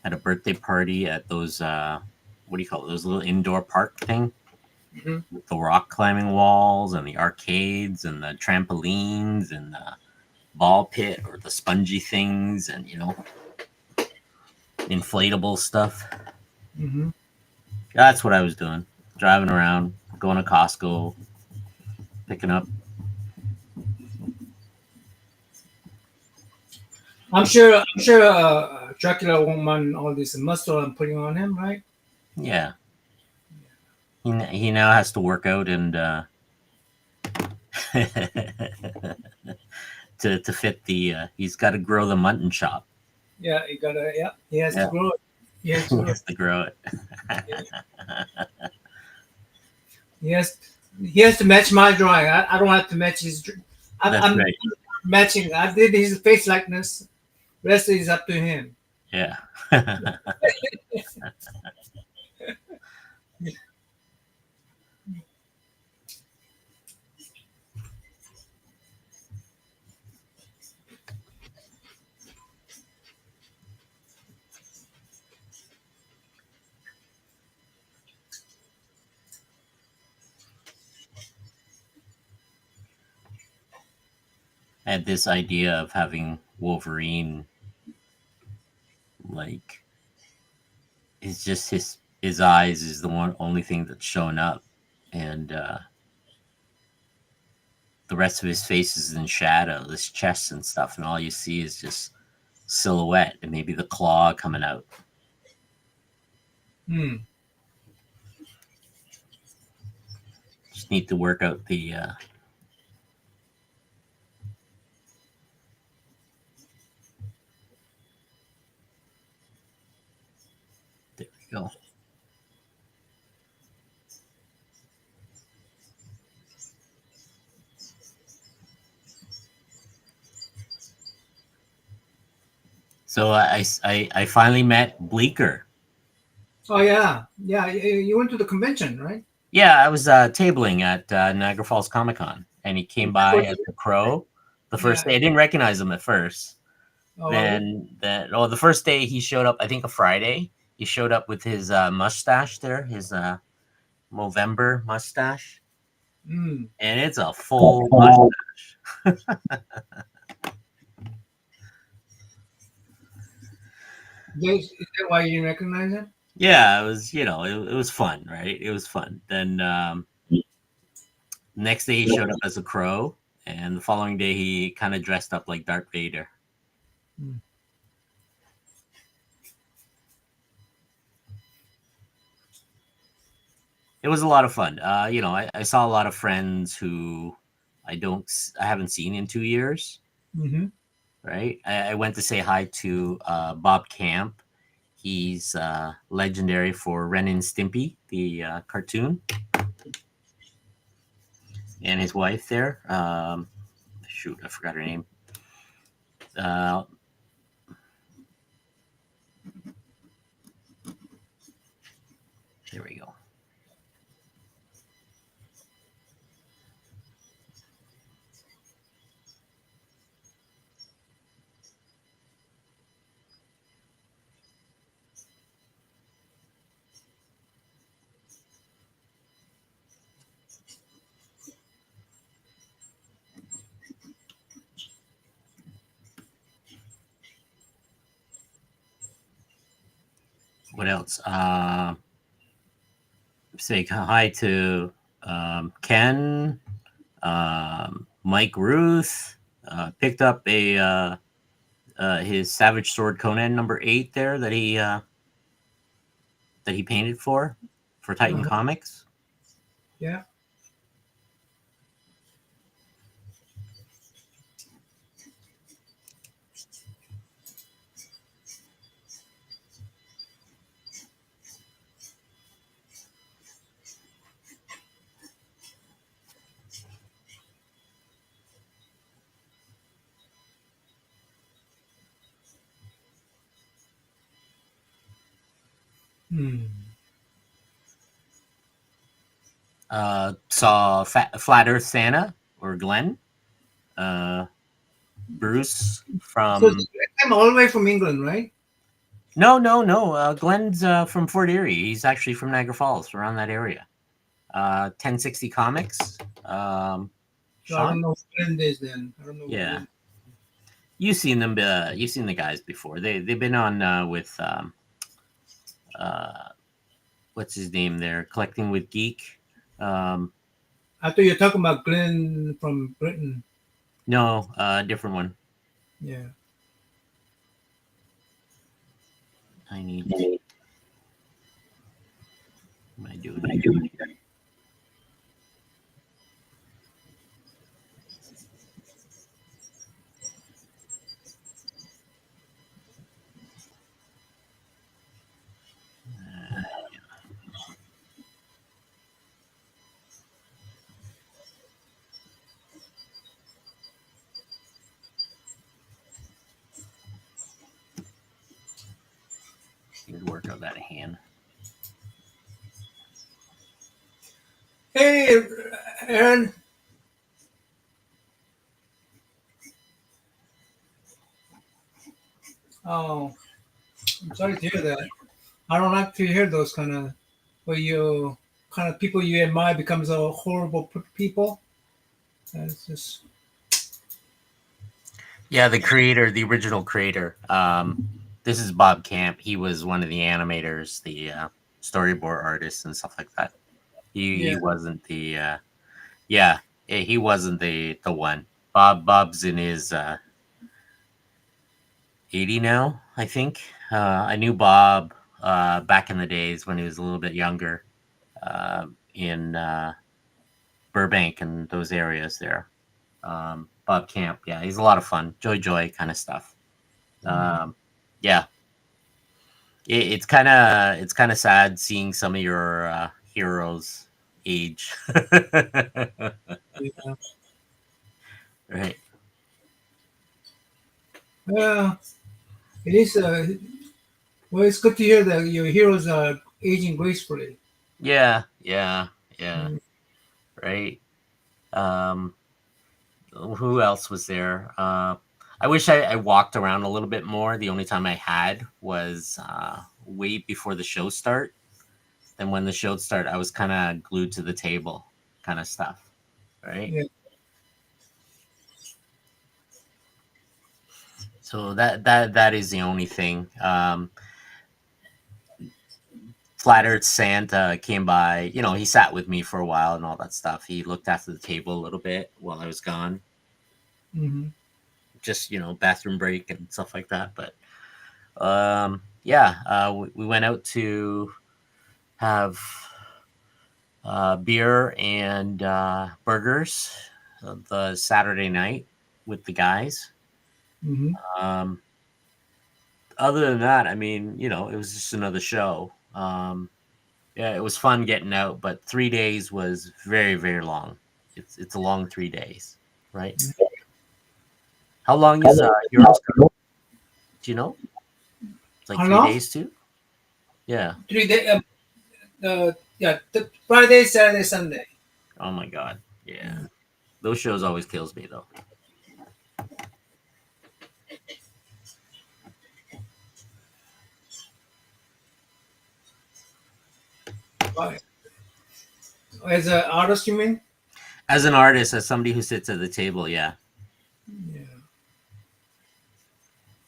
at a birthday party at those what do you call it? Those little indoor park thing Hmm. with the rock climbing walls and the arcades and the trampolines and the ball pit or the spongy things and inflatable stuff. Hmm. That's what I was doing. Driving around, going to Costco, picking up. I'm sure. I'm sure. Dracula won't mind all this muscle I'm putting on him, right? Yeah, he now has to work out and to fit the. He's got to grow the mutton chop. Yeah. You gotta. Yeah. He has to Yeah, grow it. He has to he grow. has to grow it. Yeah. He has. He has to match my drawing. I don't have to match his. That's I'm right. matching. I did his face likeness. Rest is up to him. Yeah. I had this idea of having Wolverine like it's just his eyes is the one only thing that's showing up and the rest of his face is in shadow, this chest and stuff, and all you see is just silhouette and maybe the claw coming out. Hmm. Just need to work out the there we go. So I finally met Bleecker. Oh yeah. Yeah. You went to the convention, right? Yeah, I was tabling at Niagara Falls Comic Con, and he came by as the Crow. The first Yeah. day, I didn't recognize him at first. Oh, really? The first day he showed up, I think a Friday. He showed up with his mustache there, his Movember mustache, Hmm. and it's a full mustache. Is that why you didn't recognize him? Yeah, it was it was fun, right? It was fun. Then next day he showed up as a crow, And the following day, he kind of dressed up like Darth Vader. Mm. It was a lot of fun. I saw a lot of friends who I haven't seen in 2 years. Mm-hmm. Right, I went to say hi to Bob Camp. He's legendary for Ren and Stimpy, the cartoon, and his wife there. Shoot, I forgot her name. Uh, there we go. What else? Say hi to Ken, Mike Ruth. Picked up a his Savage Sword Conan #8 there that he painted for Titan Uh-huh. Comics. Yeah. Hmm. Saw Flat Earth Santa or Glenn, uh, Bruce So from I'm all the way from England, right? no. Glenn's from Fort Erie. He's actually from Niagara Falls, around that area. 1060 Comics. So I don't Sean, know who Glenn is then. I don't know who yeah, Glenn. you've seen them. You've seen the guys before. They've been on with uh, what's his name there, Collecting with Geek. Um, I thought you were talking about Glenn from Britain. no, different one. Yeah. I need. What am I doing here? Good work of that hand. Hey, Aaron. Oh, I'm sorry to hear that. I don't like to hear those kind of where you kind of people you admire becomes a horrible people. It's just Yeah, the creator, the original creator. This is Bob Camp. He was one of the animators, the storyboard artists, and stuff like that. He yeah. wasn't the yeah, he wasn't the one. Bob's in his 80 now, I think. I knew Bob back in the days when he was a little bit younger, in Burbank and those areas there. Bob Camp, yeah, he's a lot of fun. Joy kind of stuff. Mm. Um, yeah, it's kind of sad seeing some of your heroes age. Yeah. Right. Yeah. It is. Well, it's good to hear that your heroes are aging gracefully. Yeah. Mm. Right. Um, who else was there? I wish I walked around a little bit more. The only time I had was way before the show start. Then when the show start, I was kind of glued to the table, kind of stuff. Right. Yeah. So that is the only thing. Flat Earth Santa came by. He sat with me for a while and all that stuff. He looked after the table a little bit while I was gone. Mm-hmm. just bathroom break and stuff like that. But yeah, we went out to have beer and burgers the Saturday night with the guys. Mm-hmm. Um, Other than that, I mean, it was just another show. Yeah, it was fun getting out, but 3 days was very, very long. It's a long 3 days, right? How long is yours? Do you know? It's like How three long? days too. Yeah. 3 day. Yeah, Friday, Saturday, Sunday. Oh my god. Yeah. Those shows always kills me though. Right. As an artist, you mean? As an artist, as somebody who sits at the table, yeah, Yeah.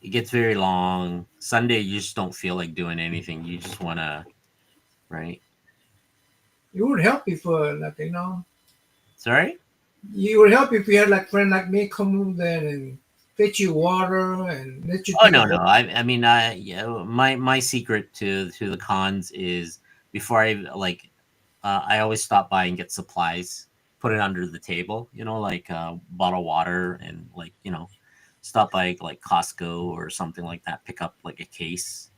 it gets very long. Sunday, you just don't feel like doing anything. You just wanna, right? It would help if, Sorry. it would help if you had like friend like me come over there and fetch you water and let you Oh take a no, break. no. I mean, yeah. My secret to the cons is before I always stop by and get supplies, put it under the table. Like bottle water and stop by like Costco or something like that. Pick up like a case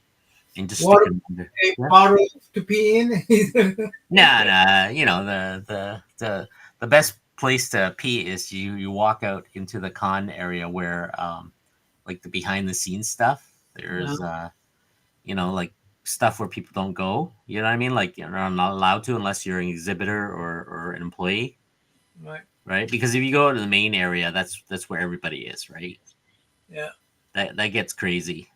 and just stick Water, it under. a Yeah. bottle to pee in. Nah, nah. The best place to pee is you walk out into the con area where like the behind the scenes stuff. Uh, There's like stuff where people don't go. You know what I mean? Like you're not allowed to unless you're an exhibitor or an employee, right. right? Because if you go to the main area, that's where everybody is, right? Yeah. That gets crazy.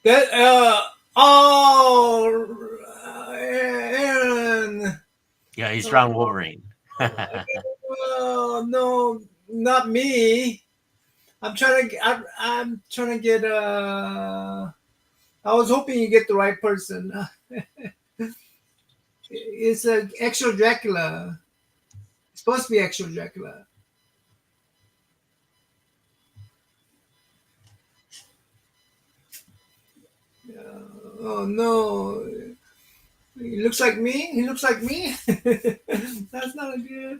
That oh, Aaron. Yeah, he's Oh, strong Wolverine. no, not me. I'm trying to get. I was hoping you get the right person. It's a actual Dracula. It's supposed to be actual Dracula. Oh no. He looks like me. He looks like me. That's not a good.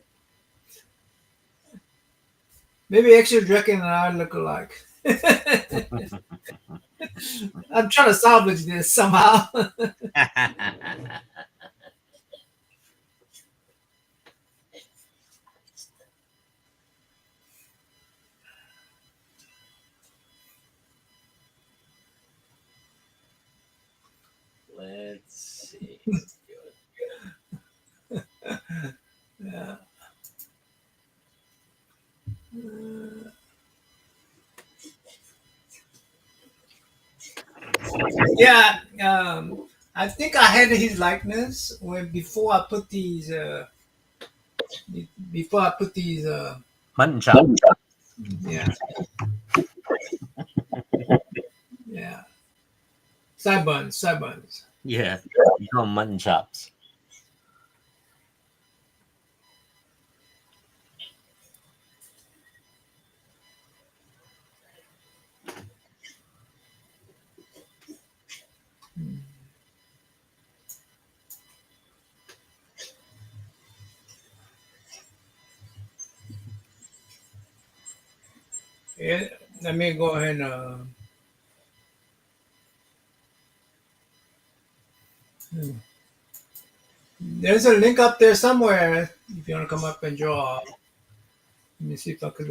Maybe actual Dracula and I look alike. I'm trying to salvage this somehow. Let's see. Yeah. Yeah. I think I had his likeness when before I put these. Before I put these. Mutton chop. Yeah. Yeah. Sideburns. Sideburns. Yeah, you call 'em mutton chops. Yeah. Let me go ahead and. There's a link up there somewhere if you want to come up and draw. Let me see if I could.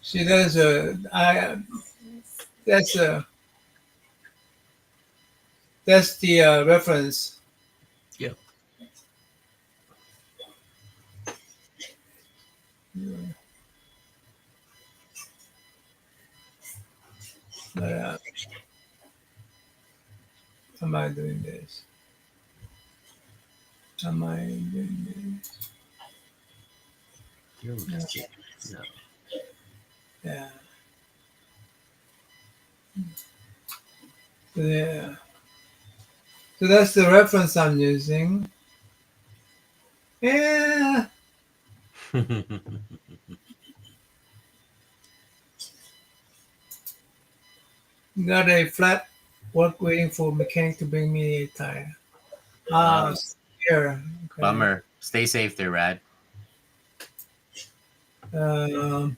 See, there's a. I. That's a. That's the reference. Yep. Uh, am I doing this? Am I doing You're this? legit. No. Yeah. Yeah. So that's the reference I'm using. Yeah, got a flat work waiting for mechanic to bring me a tire. Ah, um, here. Okay. bummer. Stay safe there, Rad. Um,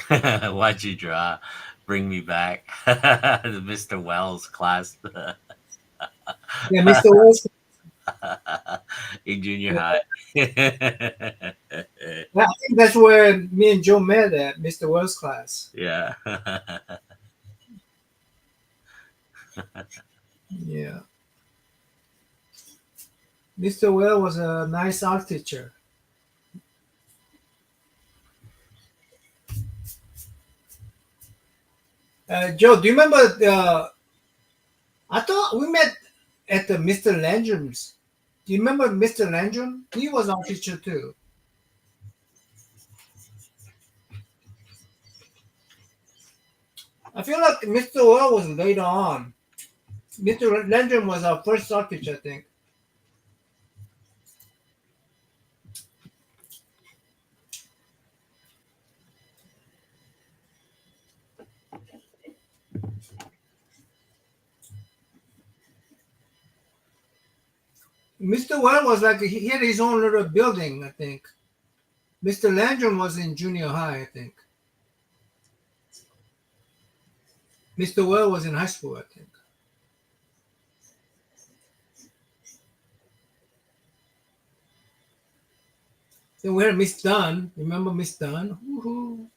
Why'd you draw? Bring me back. The Mr. Wells class yeah, Mr. Wells. in junior Yeah, high. I think that's where me and Joe met at Mr. Wells' class. Yeah. Yeah, Mr. Well was a nice art teacher. Joe, do you remember the? I thought we met at the Mr. Landrum's. Do you remember Mr. Landrum? He was our teacher too. I feel like Mr. Well was later on. Mr. Landrum was our first art teacher, I think. Mr. Well was like he had his own little building, I think. Mr. Landrum was in junior high, I think. Mr. Well was in high school, I think. Then we had Miss Dunn. Remember Miss Dunn? Woohoo.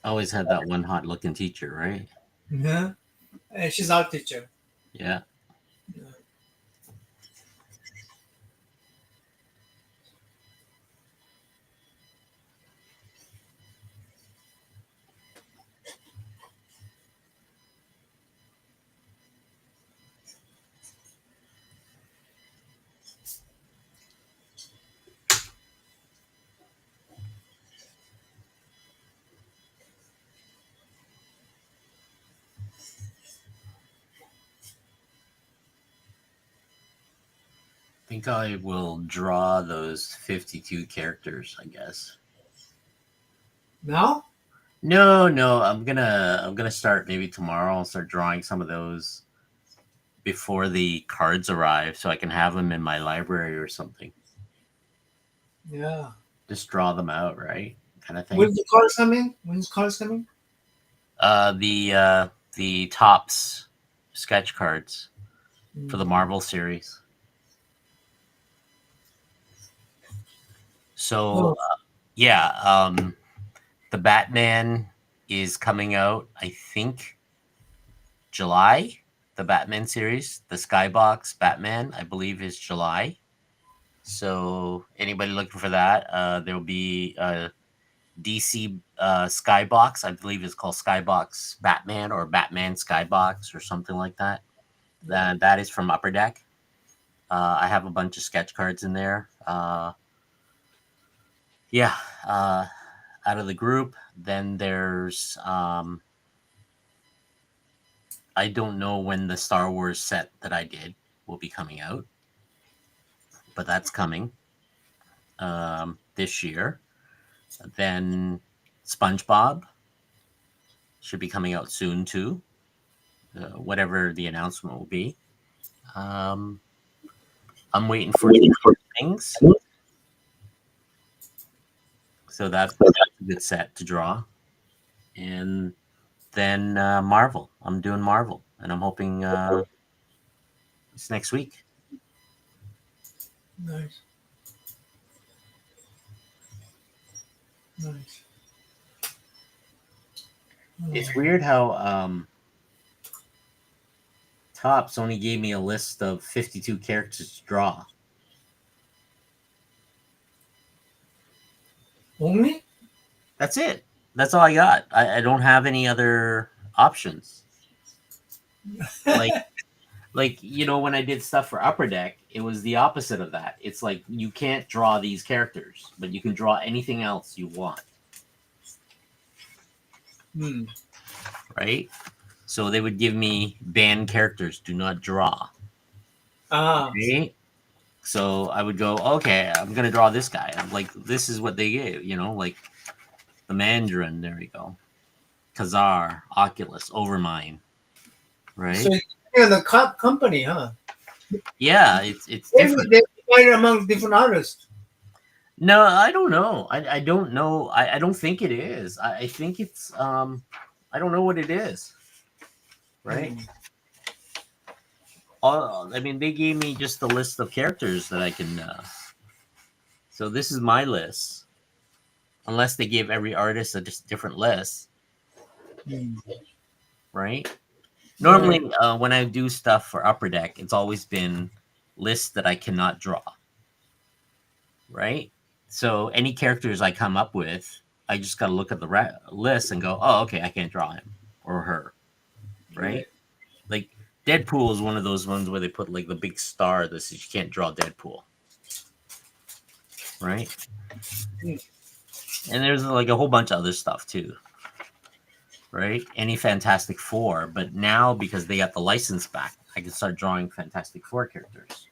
Always had that one hot looking teacher, right? Yeah. And she's our teacher. Yeah. I think I will draw those 52 characters, I guess. Now? No, I'm gonna start maybe tomorrow. I'll start drawing some of those before the cards arrive so I can have them in my library or something. Yeah. Just draw them out, right? Kind of thing. When's the cars coming? When's cars coming? The tops sketch cards for the Mm. Marvel series. So Oh, yeah, the Batman is coming out, I think, July. The Batman series, the Skybox Batman, I believe, is July. So anybody looking for that, there will be a DC Skybox. I believe it's called Skybox Batman or Batman Skybox or something like that. That is from Upper Deck. I have a bunch of sketch cards in there. Yeah, out of the group. Then there's I don't know when the Star Wars set that I did will be coming out, but that's coming this year. Then SpongeBob should be coming out soon too, whatever the announcement will be. Um, I'm waiting for things, so that's a good set to draw. And then Marvel, I'm doing Marvel, and I'm hoping it's next week. nice. Nice. It's Oh. weird how Tops only gave me a list of 52 characters to draw. Only? That's it. That's all I got. I don't have any other options. Like like when I did stuff for Upper Deck, it was the opposite of that. It's like you can't draw these characters, but you can draw anything else you want, Hmm. right? So they would give me banned characters, do not draw. Ah. Right? So I would go, okay, I'm gonna draw this guy. I'm like, this is what they gave, like the Mandarin. There we go. Kazar, Oculus, Overmind, So right? you're the company, huh? Yeah, it's Maybe different. they divide among different artists. No, I don't know. I don't know. I don't think it is. I think it's I don't know what it is, right? Hmm. I mean, they gave me just a list of characters that I can. So this is my list. Unless they give every artist a just different list, Hmm. right? Right. Normally, when I do stuff for Upper Deck, it's always been lists that I cannot draw, right? So any characters I come up with, I just got to look at the list and go, oh, okay, I can't draw him or her, right? Right. Like Deadpool is one of those ones where they put like the big star that says you can't draw Deadpool, right? Hmm. And there's like a whole bunch of other stuff too, right? Any Fantastic Four, but now because they got the license back, I can start drawing Fantastic Four characters.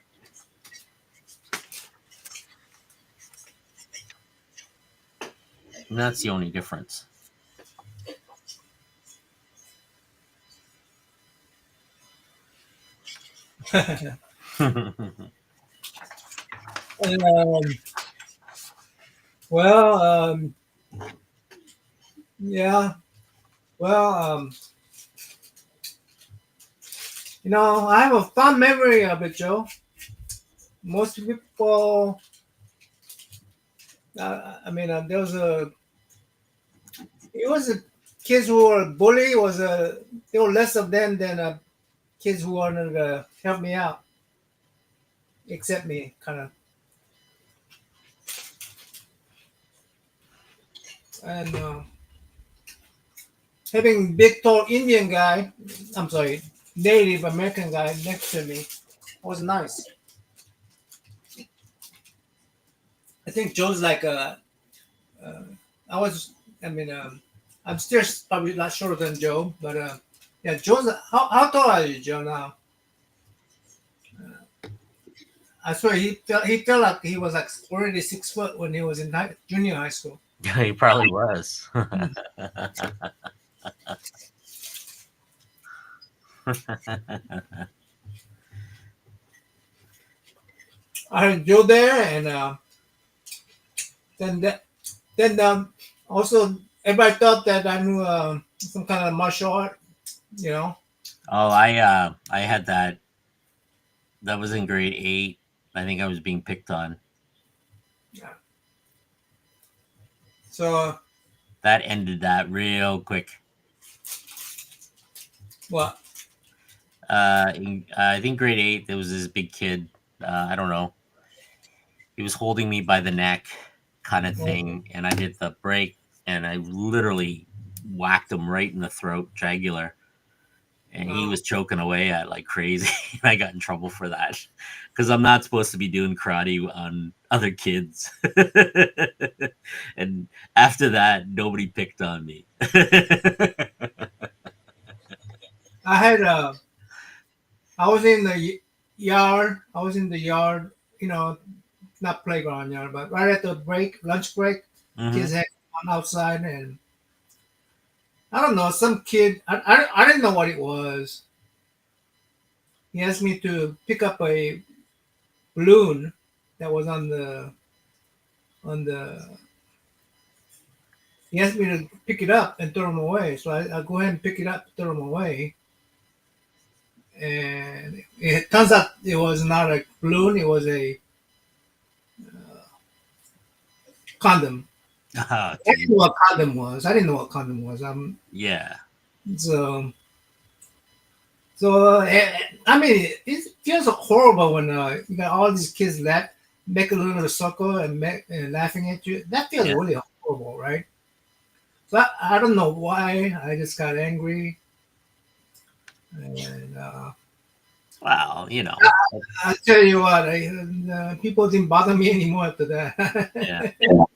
And that's the only difference. And, well, yeah. Well, I have a fond memory of it, Joe. Most people, I mean, there was it was a, kids who were bullied was there were less of them than kids who wanted to help me out, accept me, kind of. And having big, tall Indian guy, I'm sorry, Native American guy next to me was nice. I think Joe's like uh I was, I mean, I'm still probably not shorter than Joe, but yeah, Joe's, how tall are you, Joe, now? I swear he felt like he was like already 6 foot when he was in junior high school. He probably was. Hmm. I had Joe there, and then that, then also everybody thought that I knew some kind of martial art, you know. Oh, I had that. That was in grade 8. I think I was being picked on. Yeah. So That ended that real quick. what? I think grade 8, there was this big kid. I don't know. He was holding me by the neck, kind of Well, thing, and I did the break, and I literally whacked him right in the throat, jugular, and he was choking away at like crazy. And I got in trouble for that because I'm not supposed to be doing karate on other kids. And after that, nobody picked on me. I had I was in the yard. I was in the yard, you know, not playground yard, but right at the lunch break, Hmm. kids had gone outside, and I don't know, some kid. I didn't know what it was. He asked me to pick up a balloon that was on the. He asked me to pick it up and throw them away. So I go ahead and pick it up, throw them away, and it turns out it was not a balloon. It was a condom. Oh, I gee. didn't know what condom was. I didn't know what condom was. Yeah. So I mean, it feels horrible when you got all these kids make a little circle and laughing at you. That feels Yeah. really horrible, right? So I don't know why. I just got angry, and Well, you know, I tell you what, people didn't bother me anymore after yeah. that.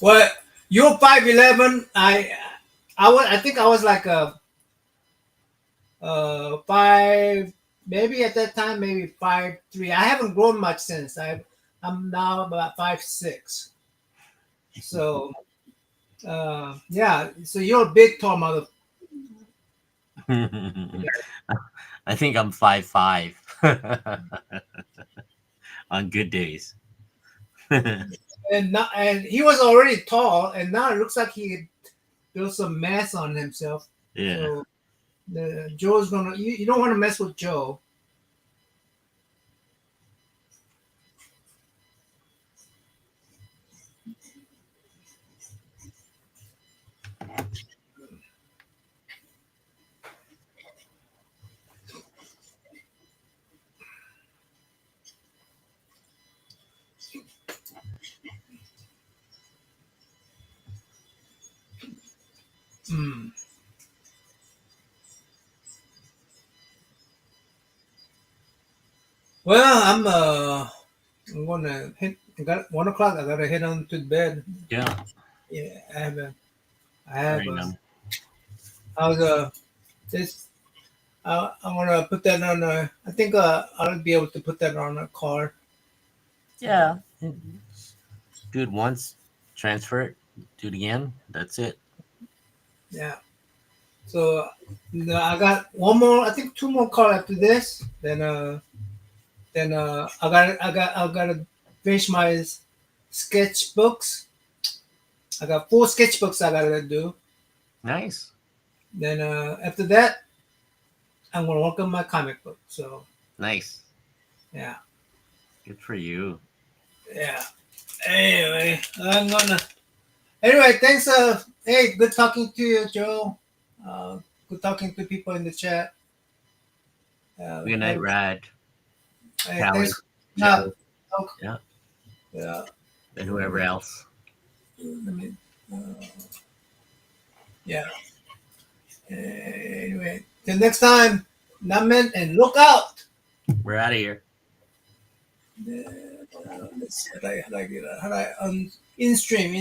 Well, you're 5'11". I think I was like a five, maybe at that time maybe 5'3". I haven't grown much since. I'm now about 5'6". So yeah. So you're a big tall mother. I think I'm 5'5" on good days. And he was already tall, and now it looks like he built some mass on himself. Yeah. So Joe's gonna. You don't want to mess with Joe. Mm. Well, I'm gonna hit. I got 1 o'clock. I gotta head on to bed. Yeah. Yeah, I All have right, a. now. I was this. I'm gonna put that on a. I think I'll be able to put that on a car. Yeah. Do it once, transfer it, do it again. That's it. Yeah. So no, I got one more. I think two more car after this. Then I gotta finish my sketchbooks. I got 4 sketchbooks I gotta do. Nice. Then after that, I'm gonna work on my comic book. So Nice. yeah, Good for you. yeah. Anyway, I'm gonna. Anyway, thanks. Hey, good talking to you, Joe. Uh, good talking to people in the chat. Good night, Have, Rad, hey, Callie, thanks. Yeah, Joe, yeah, yeah. and whoever else. Let me. Yeah. Anyway, till next time, Namen, and look out. We're out of here. Let's see how do I get how do I in stream.